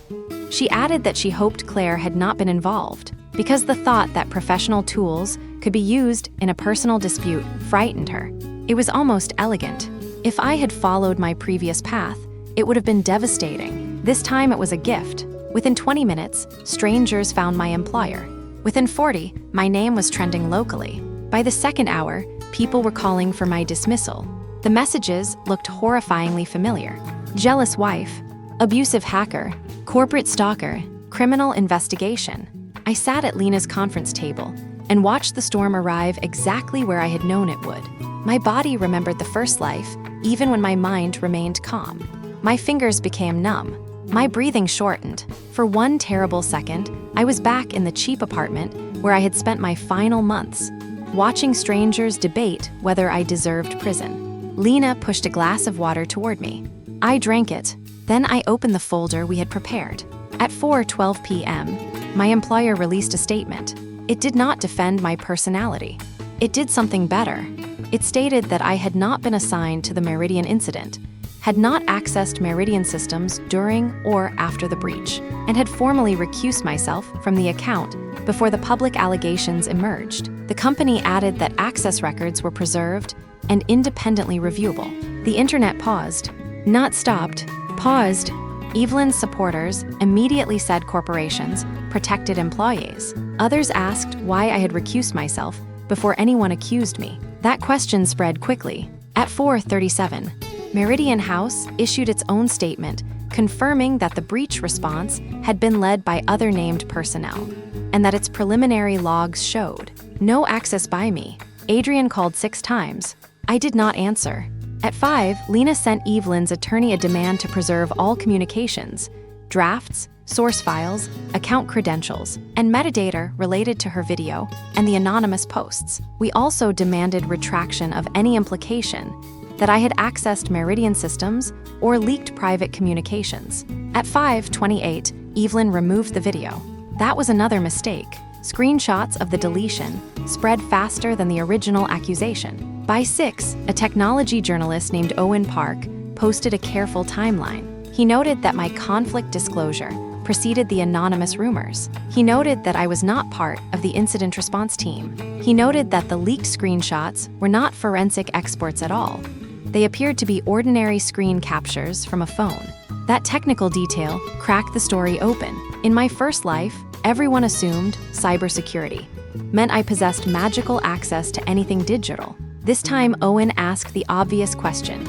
She added that she hoped Claire had not been involved because the thought that professional tools could be used in a personal dispute frightened her. It was almost elegant. If I had followed my previous path, it would have been devastating. This time it was a gift. Within 20 minutes, strangers found my employer. Within 40, my name was trending locally. By the second hour, people were calling for my dismissal. The messages looked horrifyingly familiar. Jealous wife, abusive hacker, corporate stalker, criminal investigation. I sat at Lena's conference table and watched the storm arrive exactly where I had known it would. My body remembered the first life, even when my mind remained calm. My fingers became numb. My breathing shortened. For one terrible second, I was back in the cheap apartment where I had spent my final months, watching strangers debate whether I deserved prison. Lena pushed a glass of water toward me. I drank it. Then I opened the folder we had prepared. At 4:12 p.m., my employer released a statement. It did not defend my personality. It did something better. It stated that I had not been assigned to the Meridian incident, had not accessed Meridian systems during or after the breach, and had formally recused myself from the account before the public allegations emerged. The company added that access records were preserved and independently reviewable. The internet paused. Not stopped, paused. Evelyn's supporters immediately said corporations protected employees. Others asked why I had recused myself before anyone accused me. That question spread quickly. At 4:37, Meridian House issued its own statement confirming that the breach response had been led by other named personnel, and that its preliminary logs showed no access by me. Adrian called 6 times. I did not answer. At 5, Lena sent Evelyn's attorney a demand to preserve all communications, drafts, source files, account credentials, and metadata related to her video and the anonymous posts. We also demanded retraction of any implication that I had accessed Meridian systems or leaked private communications. At 5:28, Evelyn removed the video. That was another mistake. Screenshots of the deletion spread faster than the original accusation. By 6, a technology journalist named Owen Park posted a careful timeline. He noted that my conflict disclosure preceded the anonymous rumors. He noted that I was not part of the incident response team. He noted that the leaked screenshots were not forensic exports at all. They appeared to be ordinary screen captures from a phone. That technical detail cracked the story open. In my first life, everyone assumed cybersecurity meant I possessed magical access to anything digital. This time, Owen asked the obvious question.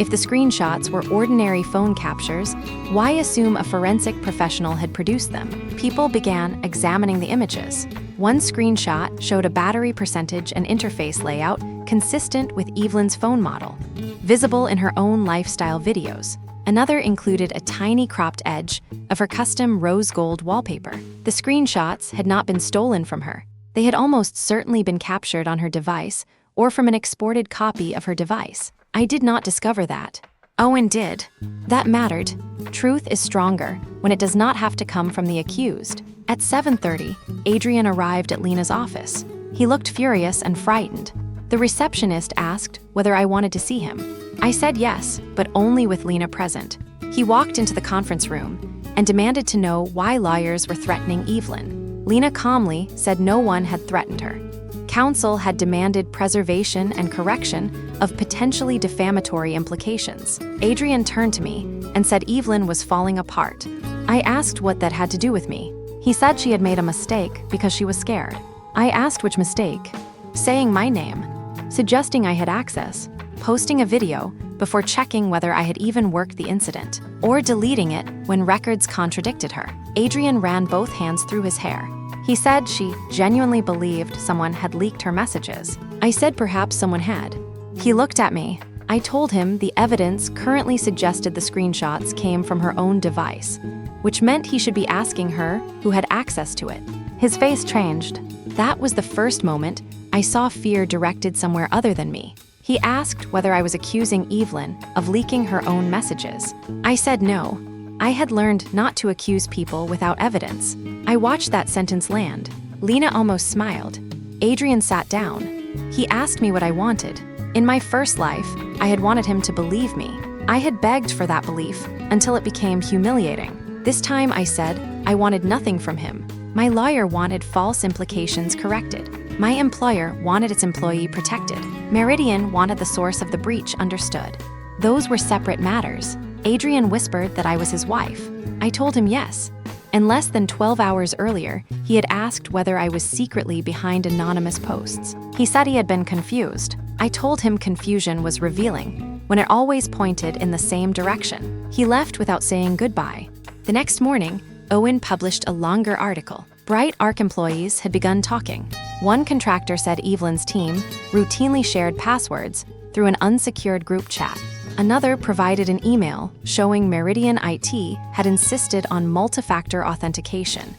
If the screenshots were ordinary phone captures, why assume a forensic professional had produced them? People began examining the images. One screenshot showed a battery percentage and interface layout consistent with Evelyn's phone model, visible in her own lifestyle videos. Another included a tiny cropped edge of her custom rose gold wallpaper. The screenshots had not been stolen from her. They had almost certainly been captured on her device or from an exported copy of her device. I did not discover that. Owen did. That mattered. Truth is stronger when it does not have to come from the accused. At 7:30, Adrian arrived at Lena's office. He looked furious and frightened. The receptionist asked whether I wanted to see him. I said yes, but only with Lena present. He walked into the conference room and demanded to know why lawyers were threatening Evelyn. Lena calmly said no one had threatened her. Counsel had demanded preservation and correction of potentially defamatory implications. Adrian turned to me and said Evelyn was falling apart. I asked what that had to do with me. He said she had made a mistake because she was scared. I asked which mistake. Saying my name, suggesting I had access, posting a video before checking whether I had even worked the incident, or deleting it when records contradicted her. Adrian ran both hands through his hair. He said she genuinely believed someone had leaked her messages. I said perhaps someone had. He looked at me. I told him the evidence currently suggested the screenshots came from her own device, which meant he should be asking her who had access to it. His face changed. That was the first moment I saw fear directed somewhere other than me. He asked whether I was accusing Evelyn of leaking her own messages. I said no. I had learned not to accuse people without evidence. I watched that sentence land. Lena almost smiled. Adrian sat down. He asked me what I wanted. In my first life, I had wanted him to believe me. I had begged for that belief until it became humiliating. This time I said I wanted nothing from him. My lawyer wanted false implications corrected. My employer wanted its employee protected. Meridian wanted the source of the breach understood. Those were separate matters. Adrian whispered that I was his wife. I told him yes. And less than 12 hours earlier, he had asked whether I was secretly behind anonymous posts. He said he had been confused. I told him confusion was revealing, when it always pointed in the same direction. He left without saying goodbye. The next morning, Owen published a longer article. Bright Arc employees had begun talking. One contractor said Evelyn's team routinely shared passwords through an unsecured group chat. Another provided an email showing Meridian IT had insisted on multi-factor authentication,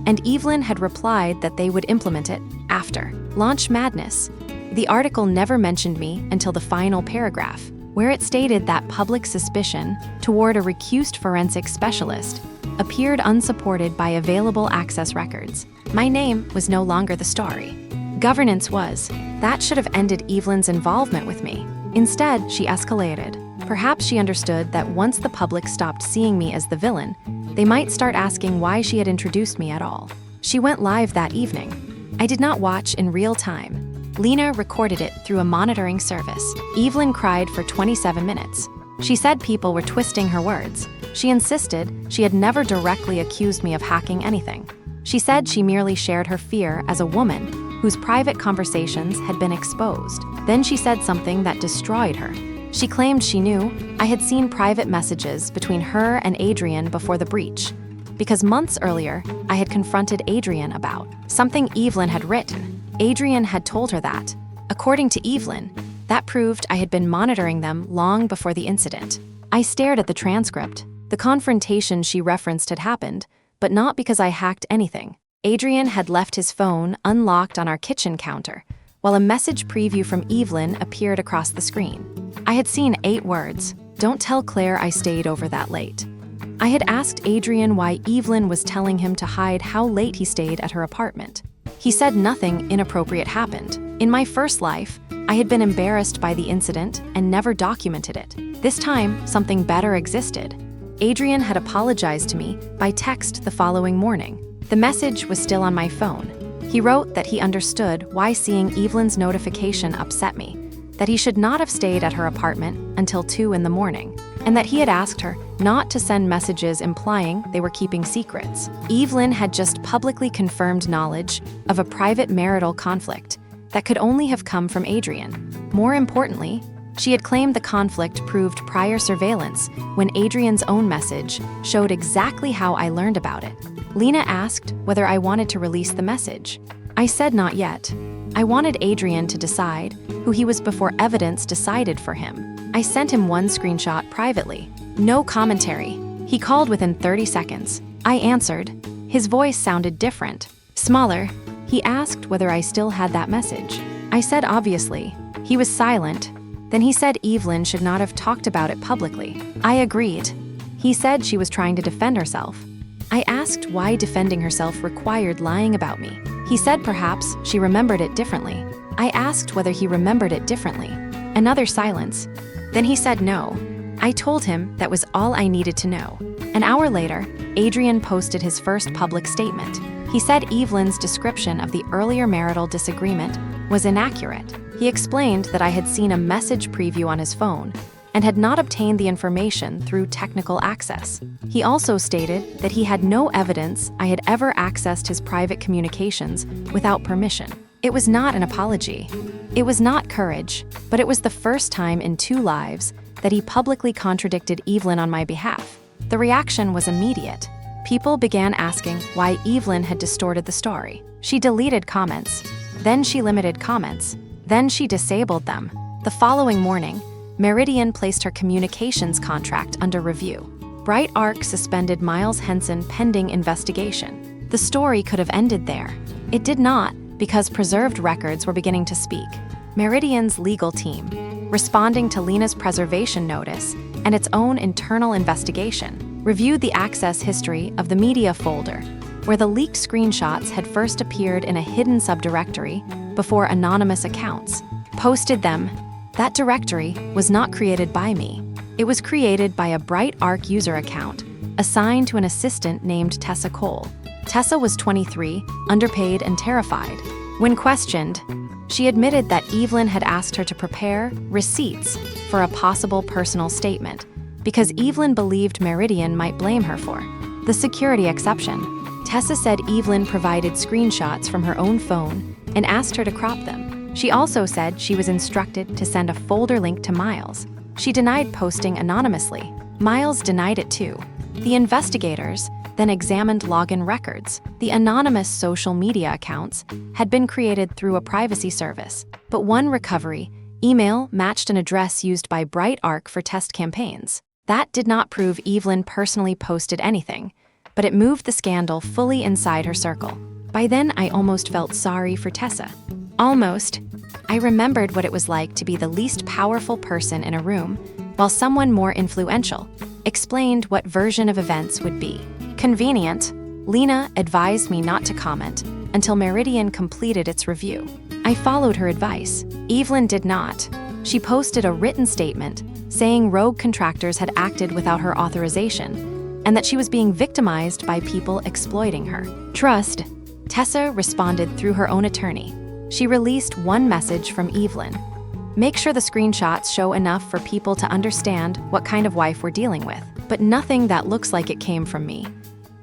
and Evelyn had replied that they would implement it after. Launch madness. The article never mentioned me until the final paragraph, where it stated that public suspicion toward a recused forensic specialist appeared unsupported by available access records. My name was no longer the story. Governance was. That should have ended Evelyn's involvement with me. Instead, she escalated. Perhaps she understood that once the public stopped seeing me as the villain, they might start asking why she had introduced me at all. She went live that evening. I did not watch in real time. Lena recorded it through a monitoring service. Evelyn cried for 27 minutes. She said people were twisting her words. She insisted she had never directly accused me of hacking anything. She said she merely shared her fear as a woman whose private conversations had been exposed. Then she said something that destroyed her. She claimed she knew I had seen private messages between her and Adrian before the breach, because months earlier, I had confronted Adrian about something Evelyn had written. Adrian had told her that. According to Evelyn, that proved I had been monitoring them long before the incident. I stared at the transcript. The confrontation she referenced had happened, but not because I hacked anything. Adrian had left his phone unlocked on our kitchen counter, while a message preview from Evelyn appeared across the screen. I had seen 8 words. Don't tell Claire I stayed over that late. I had asked Adrian why Evelyn was telling him to hide how late he stayed at her apartment. He said nothing inappropriate happened. In my first life, I had been embarrassed by the incident and never documented it. This time, something better existed. Adrian had apologized to me by text the following morning. The message was still on my phone. He wrote that he understood why seeing Evelyn's notification upset me, that he should not have stayed at her apartment until 2 in the morning, and that he had asked her not to send messages implying they were keeping secrets. Evelyn had just publicly confirmed knowledge of a private marital conflict that could only have come from Adrian. More importantly, she had claimed the conflict proved prior surveillance when Adrian's own message showed exactly how I learned about it. Lena asked whether I wanted to release the message. I said not yet. I wanted Adrian to decide who he was before evidence decided for him. I sent him one screenshot privately. No commentary. He called within 30 seconds. I answered. His voice sounded different, smaller. He asked whether I still had that message. I said obviously. He was silent. Then he said Evelyn should not have talked about it publicly. I agreed. He said she was trying to defend herself. I asked why defending herself required lying about me. He said perhaps she remembered it differently. I asked whether he remembered it differently. Another silence. Then he said no. I told him that was all I needed to know. An hour later, Adrian posted his first public statement. He said Evelyn's description of the earlier marital disagreement was inaccurate. He explained that I had seen a message preview on his phone and had not obtained the information through technical access. He also stated that he had no evidence I had ever accessed his private communications without permission. It was not an apology. It was not courage, but it was the first time in 2 lives that he publicly contradicted Evelyn on my behalf. The reaction was immediate. People began asking why Evelyn had distorted the story. She deleted comments. Then she limited comments. Then she disabled them. The following morning, Meridian placed her communications contract under review. Bright Arc suspended Miles Henson pending investigation. The story could have ended there. It did not, because preserved records were beginning to speak. Meridian's legal team, responding to Lena's preservation notice and its own internal investigation, reviewed the access history of the media folder, where the leaked screenshots had first appeared in a hidden subdirectory before anonymous accounts posted them. That directory was not created by me. It was created by a Bright Arc user account assigned to an assistant named Tessa Cole. Tessa was 23, underpaid and terrified. When questioned, she admitted that Evelyn had asked her to prepare receipts for a possible personal statement because Evelyn believed Meridian might blame her for the security exception. Tessa said Evelyn provided screenshots from her own phone and asked her to crop them. She also said she was instructed to send a folder link to Miles. She denied posting anonymously. Miles denied it too. The investigators then examined login records. The anonymous social media accounts had been created through a privacy service, but one recovery email matched an address used by Bright Arc for test campaigns. That did not prove Evelyn personally posted anything, but it moved the scandal fully inside her circle. By then, I almost felt sorry for Tessa. Almost. I remembered what it was like to be the least powerful person in a room, while someone more influential explained what version of events would be. Convenient, Lena advised me not to comment until Meridian completed its review. I followed her advice. Evelyn did not. She posted a written statement saying rogue contractors had acted without her authorization and that she was being victimized by people exploiting her. Trust. Tessa responded through her own attorney. She released one message from Evelyn. Make sure the screenshots show enough for people to understand what kind of wife we're dealing with, but nothing that looks like it came from me.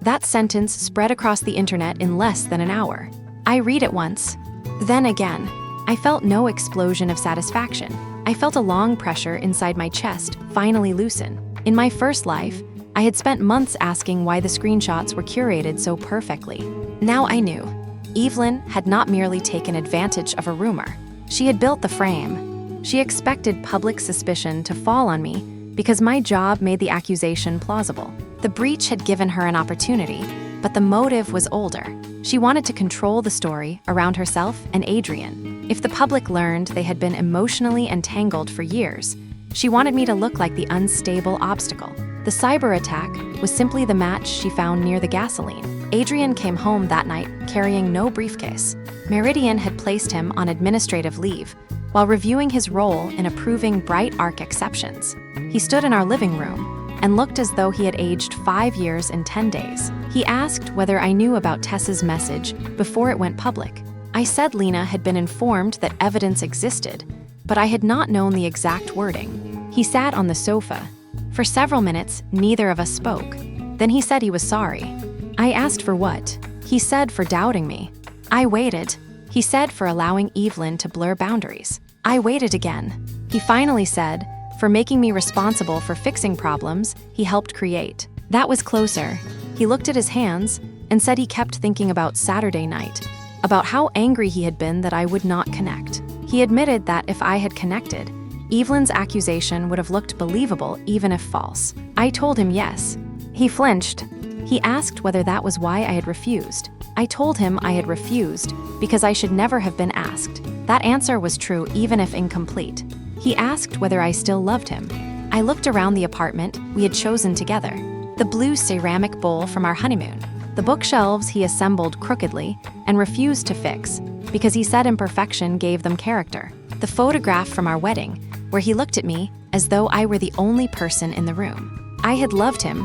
That sentence spread across the internet in less than an hour. I read it once, then again. I felt no explosion of satisfaction. I felt a long pressure inside my chest finally loosen. In my first life, I had spent months asking why the screenshots were curated so perfectly. Now I knew. Evelyn had not merely taken advantage of a rumor. She had built the frame. She expected public suspicion to fall on me because my job made the accusation plausible. The breach had given her an opportunity, but the motive was older. She wanted to control the story around herself and Adrian. If the public learned they had been emotionally entangled for years, she wanted me to look like the unstable obstacle. The cyber attack was simply the match she found near the gasoline. Adrian came home that night carrying no briefcase. Meridian had placed him on administrative leave while reviewing his role in approving Bright Arc exceptions. He stood in our living room and looked as though he had aged 5 years and 10 days. He asked whether I knew about Tessa's message before it went public. I said Lena had been informed that evidence existed, but I had not known the exact wording. He sat on the sofa. For several minutes, neither of us spoke. Then he said he was sorry. I asked for what? He said for doubting me. I waited. He said for allowing Evelyn to blur boundaries. I waited again. He finally said, for making me responsible for fixing problems he helped create. That was closer. He looked at his hands and said he kept thinking about Saturday night, about how angry he had been that I would not connect. He admitted that if I had connected, Evelyn's accusation would have looked believable even if false. I told him yes. He flinched. He asked whether that was why I had refused. I told him I had refused because I should never have been asked. That answer was true even if incomplete. He asked whether I still loved him. I looked around the apartment we had chosen together. The blue ceramic bowl from our honeymoon. The bookshelves he assembled crookedly and refused to fix because he said imperfection gave them character. The photograph from our wedding, where he looked at me as though I were the only person in the room. I had loved him.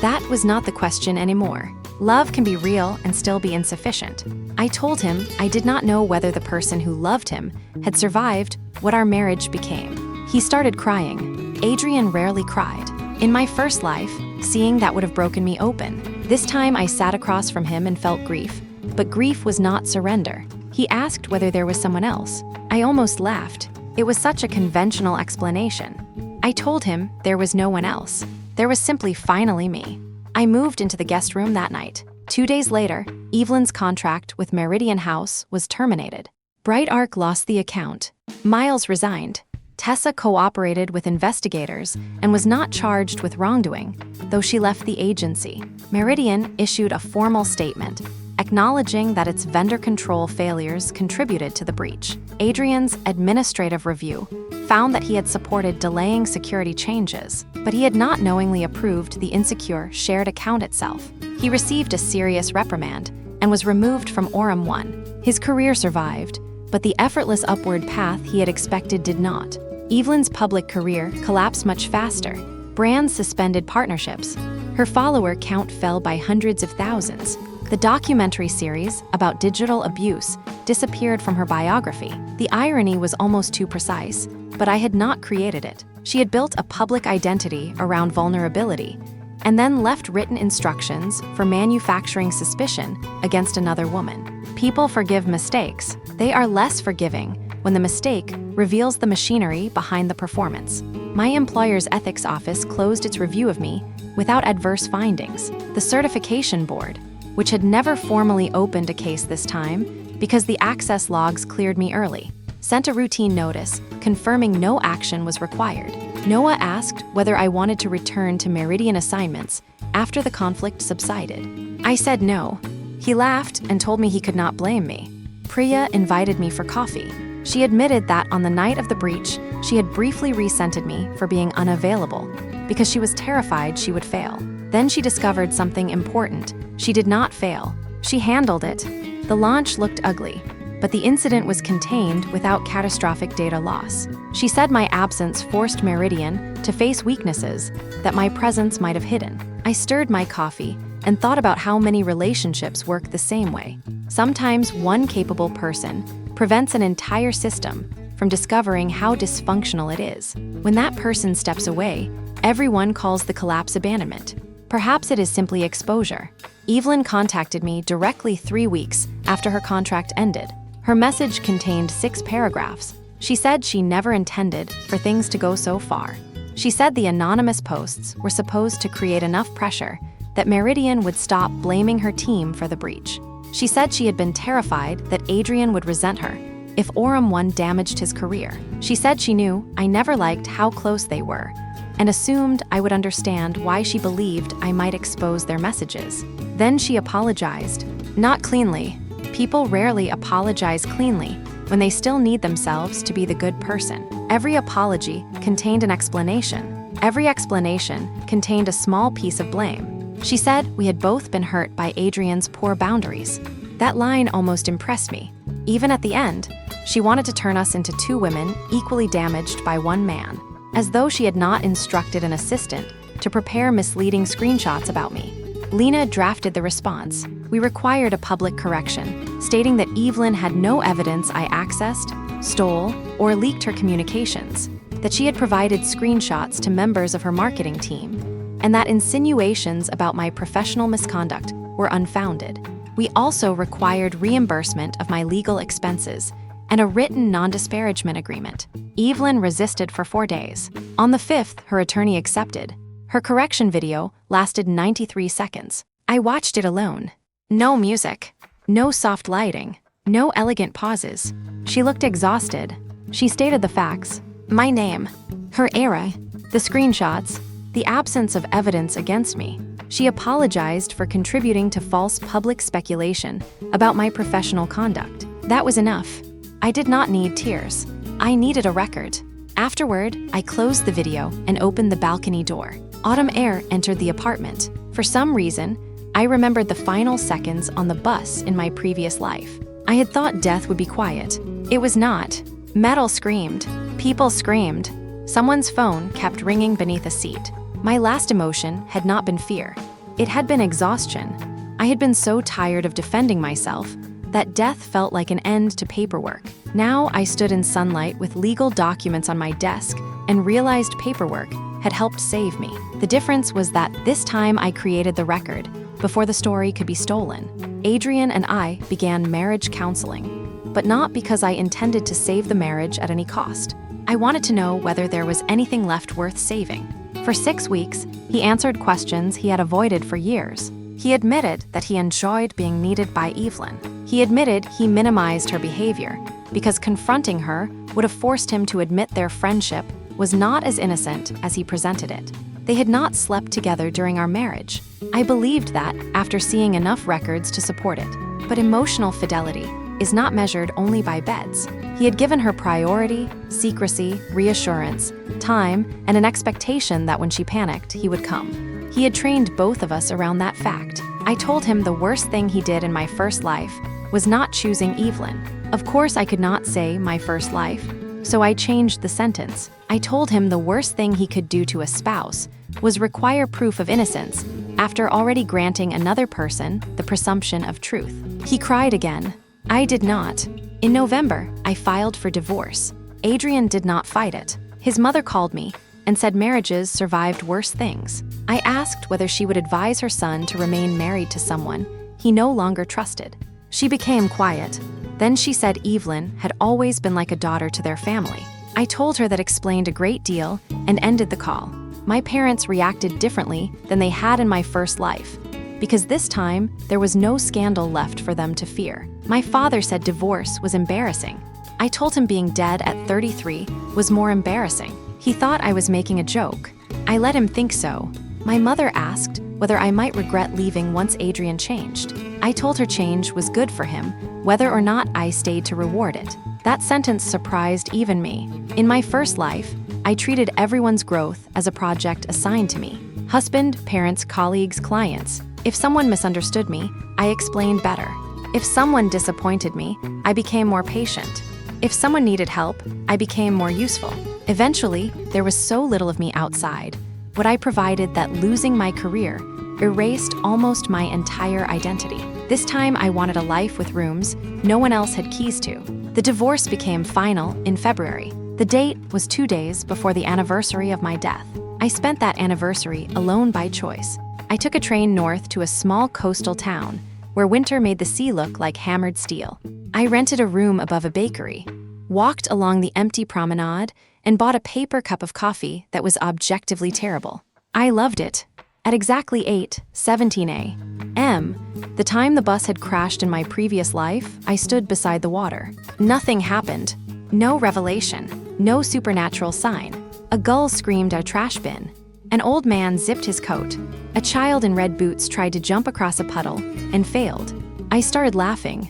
That was not the question anymore. Love can be real and still be insufficient. I told him I did not know whether the person who loved him had survived what our marriage became. He started crying. Adrian rarely cried. In my first life, seeing that would have broken me open. This time I sat across from him and felt grief, but grief was not surrender. He asked whether there was someone else. I almost laughed. It was such a conventional explanation. I told him there was no one else. There was simply finally me. I moved into the guest room that night. 2 days later, Evelyn's contract with Meridian House was terminated. Bright Arc lost the account. Miles resigned. Tessa cooperated with investigators and was not charged with wrongdoing, though she left the agency. Meridian issued a formal statement, acknowledging that its vendor control failures contributed to the breach. Adrian's administrative review found that he had supported delaying security changes, but he had not knowingly approved the insecure shared account itself. He received a serious reprimand and was removed from Orem 1. His career survived, but the effortless upward path he had expected did not. Evelyn's public career collapsed much faster. Brands suspended partnerships. Her follower count fell by hundreds of thousands. The documentary series about digital abuse disappeared from her biography. The irony was almost too precise, but I had not created it. She had built a public identity around vulnerability, and then left written instructions for manufacturing suspicion against another woman. People forgive mistakes. They are less forgiving when the mistake reveals the machinery behind the performance. My employer's ethics office closed its review of me without adverse findings. The certification board, which had never formally opened a case this time because the access logs cleared me early, sent a routine notice confirming no action was required. Noah asked whether I wanted to return to Meridian assignments after the conflict subsided. I said no. He laughed and told me he could not blame me. Priya invited me for coffee. She admitted that on the night of the breach, she had briefly resented me for being unavailable because she was terrified she would fail. Then she discovered something important. She did not fail. She handled it. The launch looked ugly, but the incident was contained without catastrophic data loss. She said my absence forced Meridian to face weaknesses that my presence might have hidden. I stirred my coffee and thought about how many relationships work the same way. Sometimes one capable person prevents an entire system from discovering how dysfunctional it is. When that person steps away, everyone calls the collapse abandonment. Perhaps it is simply exposure. Evelyn contacted me directly 3 weeks after her contract ended. Her message contained 6 paragraphs. She said she never intended for things to go so far. She said the anonymous posts were supposed to create enough pressure that Meridian would stop blaming her team for the breach. She said she had been terrified that Adrian would resent her if Orem 1 damaged his career. She said she knew I never liked how close they were and assumed I would understand why she believed I might expose their messages. Then she apologized. Not cleanly. People rarely apologize cleanly when they still need themselves to be the good person. Every apology contained an explanation. Every explanation contained a small piece of blame. She said we had both been hurt by Adrian's poor boundaries. That line almost impressed me. Even at the end, she wanted to turn us into 2 women equally damaged by 1 man, as though she had not instructed an assistant to prepare misleading screenshots about me. Lena drafted the response. We required a public correction, stating that Evelyn had no evidence I accessed, stole, or leaked her communications, that she had provided screenshots to members of her marketing team, and that insinuations about my professional misconduct were unfounded. We also required reimbursement of my legal expenses and a written non-disparagement agreement. Evelyn resisted for 4 days. On the 5th, her attorney accepted. Her correction video lasted 93 seconds. I watched it alone. No music, no soft lighting, no elegant pauses. She looked exhausted. She stated the facts. My name, her era, the screenshots, the absence of evidence against me. She apologized for contributing to false public speculation about my professional conduct. That was enough. I did not need tears. I needed a record. Afterward, I closed the video and opened the balcony door. Autumn air entered the apartment. For some reason, I remembered the final seconds on the bus in my previous life. I had thought death would be quiet. It was not. Metal screamed. People screamed. Someone's phone kept ringing beneath a seat. My last emotion had not been fear. It had been exhaustion. I had been so tired of defending myself that death felt like an end to paperwork. Now I stood in sunlight with legal documents on my desk and realized paperwork had helped save me. The difference was that this time I created the record before the story could be stolen. Adrian and I began marriage counseling, but not because I intended to save the marriage at any cost. I wanted to know whether there was anything left worth saving. For 6 weeks, he answered questions he had avoided for years. He admitted that he enjoyed being needed by Evelyn. He admitted he minimized her behavior because confronting her would have forced him to admit their friendship was not as innocent as he presented it. They had not slept together during our marriage. I believed that after seeing enough records to support it. But emotional fidelity is not measured only by beds. He had given her priority, secrecy, reassurance, time, and an expectation that when she panicked, he would come. He had trained both of us around that fact. I told him the worst thing he did in my first life was not choosing Evelyn. Of course, I could not say my first life, so I changed the sentence. I told him the worst thing he could do to a spouse was require proof of innocence after already granting another person the presumption of truth. He cried again. I did not. In November, I filed for divorce. Adrian did not fight it. His mother called me and said marriages survived worse things. I asked whether she would advise her son to remain married to someone he no longer trusted. She became quiet. Then she said Evelyn had always been like a daughter to their family. I told her that explained a great deal and ended the call. My parents reacted differently than they had in my first life, because this time there was no scandal left for them to fear. My father said divorce was embarrassing. I told him being dead at 33 was more embarrassing. He thought I was making a joke. I let him think so. My mother asked whether I might regret leaving once Adrian changed. I told her change was good for him, whether or not I stayed to reward it. That sentence surprised even me. In my first life, I treated everyone's growth as a project assigned to me. Husband, parents, colleagues, clients. If someone misunderstood me, I explained better. If someone disappointed me, I became more patient. If someone needed help, I became more useful. Eventually, there was so little of me outside. What I provided that losing my career erased almost my entire identity. This time I wanted a life with rooms no one else had keys to. The divorce became final in February. The date was 2 days before the anniversary of my death. I spent that anniversary alone by choice. I took a train north to a small coastal town where winter made the sea look like hammered steel. I rented a room above a bakery, walked along the empty promenade, and bought a paper cup of coffee that was objectively terrible. I loved it. At exactly 8:17 a.m., the time the bus had crashed in my previous life, I stood beside the water. Nothing happened. No revelation. No supernatural sign. A gull screamed at a trash bin. An old man zipped his coat. A child in red boots tried to jump across a puddle and failed. I started laughing.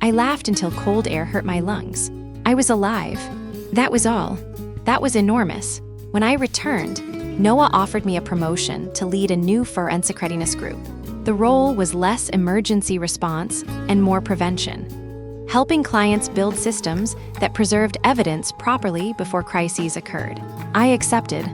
I laughed until cold air hurt my lungs. I was alive. That was all. That was enormous. When I returned, Noah offered me a promotion to lead a new forensic readiness group. The role was less emergency response and more prevention, helping clients build systems that preserved evidence properly before crises occurred. I accepted.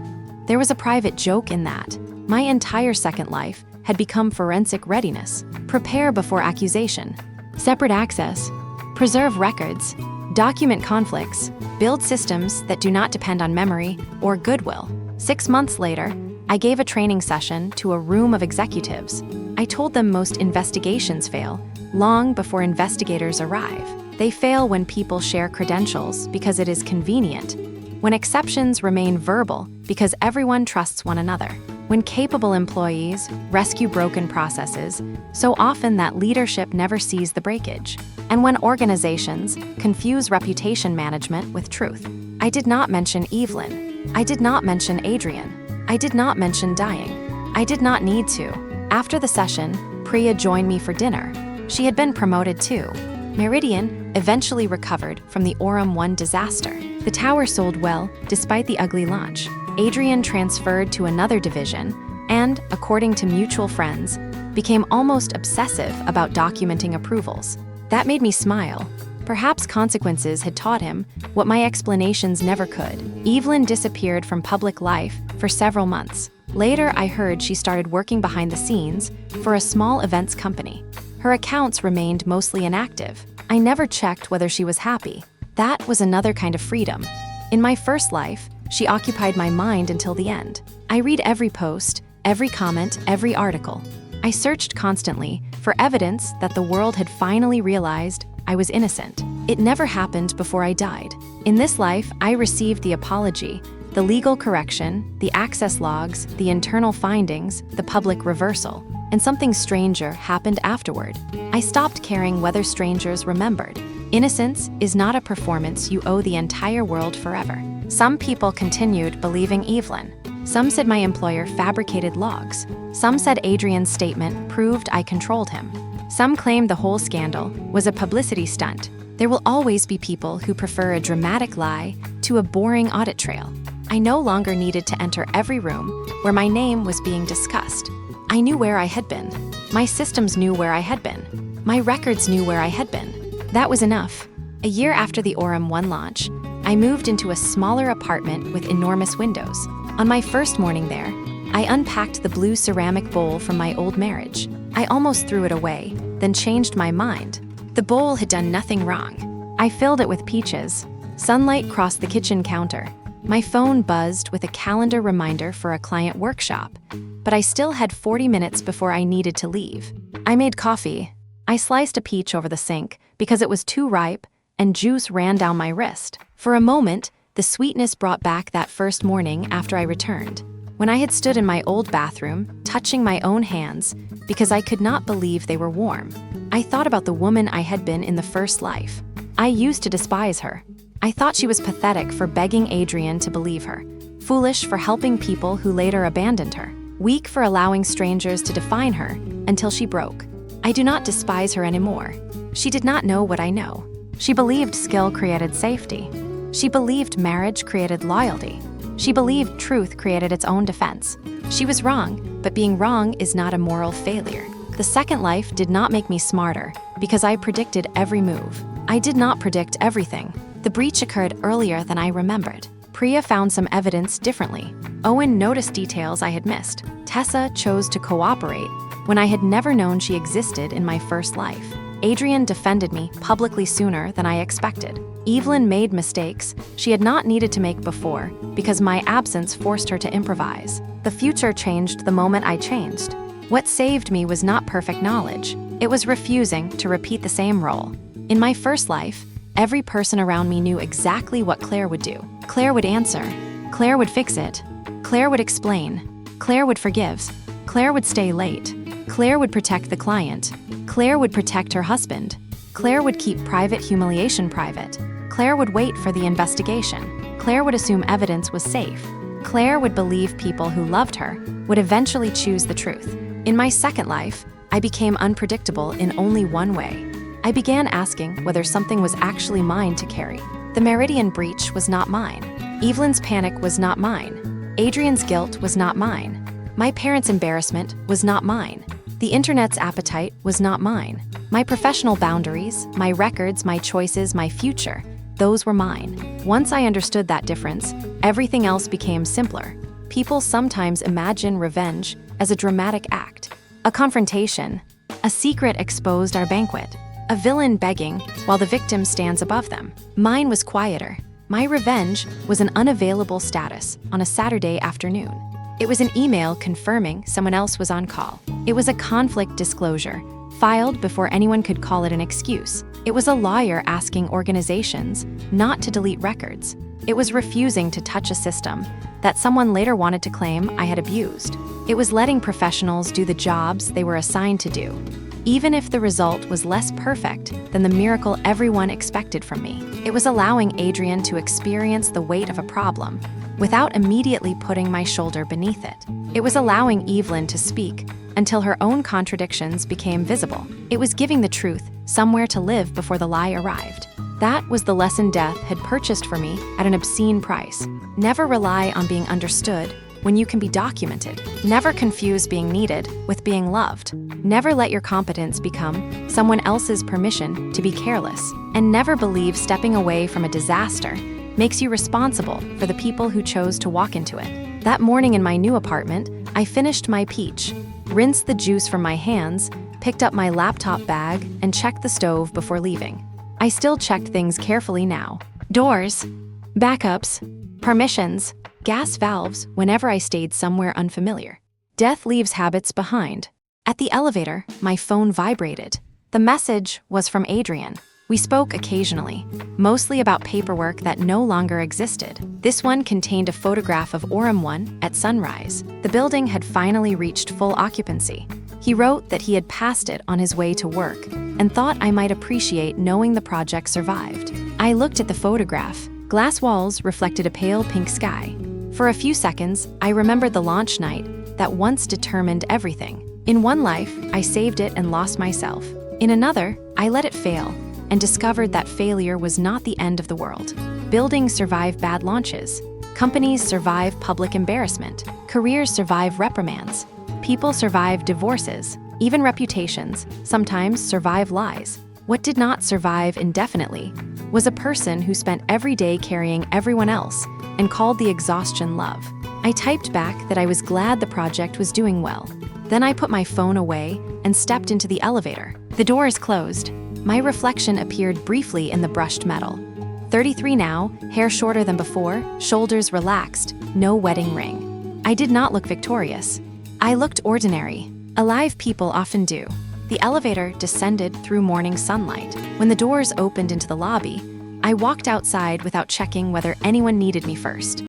There was a private joke in that. My entire second life had become forensic readiness. Prepare before accusation. Separate access. Preserve records. Document conflicts. Build systems that do not depend on memory or goodwill. 6 months later, I gave a training session to a room of executives. I told them most investigations fail long before investigators arrive. They fail when people share credentials because it is convenient, when exceptions remain verbal because everyone trusts one another, when capable employees rescue broken processes so often that leadership never sees the breakage, and when organizations confuse reputation management with truth. I did not mention Evelyn. I did not mention Adrian. I did not mention dying. I did not need to. After the session, Priya joined me for dinner. She had been promoted too. Meridian eventually recovered from the Orem 1 disaster. The tower sold well despite the ugly launch. Adrian transferred to another division and, according to mutual friends, became almost obsessive about documenting approvals. That made me smile. Perhaps consequences had taught him what my explanations never could. Evelyn disappeared from public life for several months. Later, I heard she started working behind the scenes for a small events company. Her accounts remained mostly inactive. I never checked whether she was happy. That was another kind of freedom. In my first life, she occupied my mind until the end. I read every post, every comment, every article. I searched constantly for evidence that the world had finally realized I was innocent. It never happened before I died. In this life, I received the apology The legal correction, the access logs, the internal findings, the public reversal. And something stranger happened afterward. I stopped caring whether strangers remembered. Innocence is not a performance you owe the entire world forever. Some people continued believing Evelyn. Some said my employer fabricated logs. Some said Adrian's statement proved I controlled him. Some claimed the whole scandal was a publicity stunt. There will always be people who prefer a dramatic lie to a boring audit trail. I no longer needed to enter every room where my name was being discussed. I knew where I had been. My systems knew where I had been. My records knew where I had been. That was enough. A year after the Orem 1 launch, I moved into a smaller apartment with enormous windows. On my first morning there, I unpacked the blue ceramic bowl from my old marriage. I almost threw it away, then changed my mind. The bowl had done nothing wrong. I filled it with peaches. Sunlight crossed the kitchen counter. My phone buzzed with a calendar reminder for a client workshop, but I still had 40 minutes before I needed to leave. I made coffee. I sliced a peach over the sink because it was too ripe, and juice ran down my wrist. For a moment, the sweetness brought back that first morning after I returned, when I had stood in my old bathroom, touching my own hands because I could not believe they were warm. I thought about the woman I had been in the first life. I used to despise her. I thought she was pathetic for begging Adrian to believe her, foolish for helping people who later abandoned her, weak for allowing strangers to define her until she broke. I do not despise her anymore. She did not know what I know. She believed skill created safety. She believed marriage created loyalty. She believed truth created its own defense. She was wrong, but being wrong is not a moral failure. The second life did not make me smarter because I predicted every move. I did not predict everything. The breach occurred earlier than I remembered. Priya found some evidence differently. Owen noticed details I had missed. Tessa chose to cooperate when I had never known she existed in my first life. Adrian defended me publicly sooner than I expected. Evelyn made mistakes she had not needed to make before because my absence forced her to improvise. The future changed the moment I changed. What saved me was not perfect knowledge. It was refusing to repeat the same role. In my first life, every person around me knew exactly what Claire would do. Claire would answer. Claire would fix it. Claire would explain. Claire would forgive. Claire would stay late. Claire would protect the client. Claire would protect her husband. Claire would keep private humiliation private. Claire would wait for the investigation. Claire would assume evidence was safe. Claire would believe people who loved her would eventually choose the truth. In my second life, I became unpredictable in only one way. I began asking whether something was actually mine to carry. The Meridian breach was not mine. Evelyn's panic was not mine. Adrian's guilt was not mine. My parents' embarrassment was not mine. The internet's appetite was not mine. My professional boundaries, my records, my choices, my future, those were mine. Once I understood that difference, everything else became simpler. People sometimes imagine revenge as a dramatic act, a confrontation, a secret exposed at a banquet, a villain begging while the victim stands above them. Mine was quieter. My revenge was an unavailable status on a Saturday afternoon. It was an email confirming someone else was on call. It was a conflict disclosure, filed before anyone could call it an excuse. It was a lawyer asking organizations not to delete records. It was refusing to touch a system that someone later wanted to claim I had abused. It was letting professionals do the jobs they were assigned to do, even if the result was less perfect than the miracle everyone expected from me. It was allowing Adrian to experience the weight of a problem without immediately putting my shoulder beneath it. It was allowing Evelyn to speak until her own contradictions became visible. It was giving the truth somewhere to live before the lie arrived. That was the lesson death had purchased for me at an obscene price. Never rely on being understood when you can be documented. Never confuse being needed with being loved. Never let your competence become someone else's permission to be careless. And never believe stepping away from a disaster makes you responsible for the people who chose to walk into it. That morning in my new apartment, I finished my peach, rinsed the juice from my hands, picked up my laptop bag, and checked the stove before leaving. I still checked things carefully now. Doors, backups, permissions, gas valves whenever I stayed somewhere unfamiliar. Death leaves habits behind. At the elevator, my phone vibrated. The message was from Adrian. We spoke occasionally, mostly about paperwork that no longer existed. This one contained a photograph of Orem 1 at sunrise. The building had finally reached full occupancy. He wrote that he had passed it on his way to work and thought I might appreciate knowing the project survived. I looked at the photograph. Glass walls reflected a pale pink sky. For a few seconds, I remembered the launch night that once determined everything. In one life, I saved it and lost myself. In another, I let it fail and discovered that failure was not the end of the world. Buildings survive bad launches. Companies survive public embarrassment. Careers survive reprimands. People survive divorces. Even reputations sometimes survive lies. What did not survive indefinitely was a person who spent every day carrying everyone else and called the exhaustion love. I typed back that I was glad the project was doing well. Then I put my phone away and stepped into the elevator. The doors closed. My reflection appeared briefly in the brushed metal. 33 now, hair shorter than before, shoulders relaxed, no wedding ring. I did not look victorious. I looked ordinary. Alive people often do. The elevator descended through morning sunlight. When the doors opened into the lobby, I walked outside without checking whether anyone needed me first.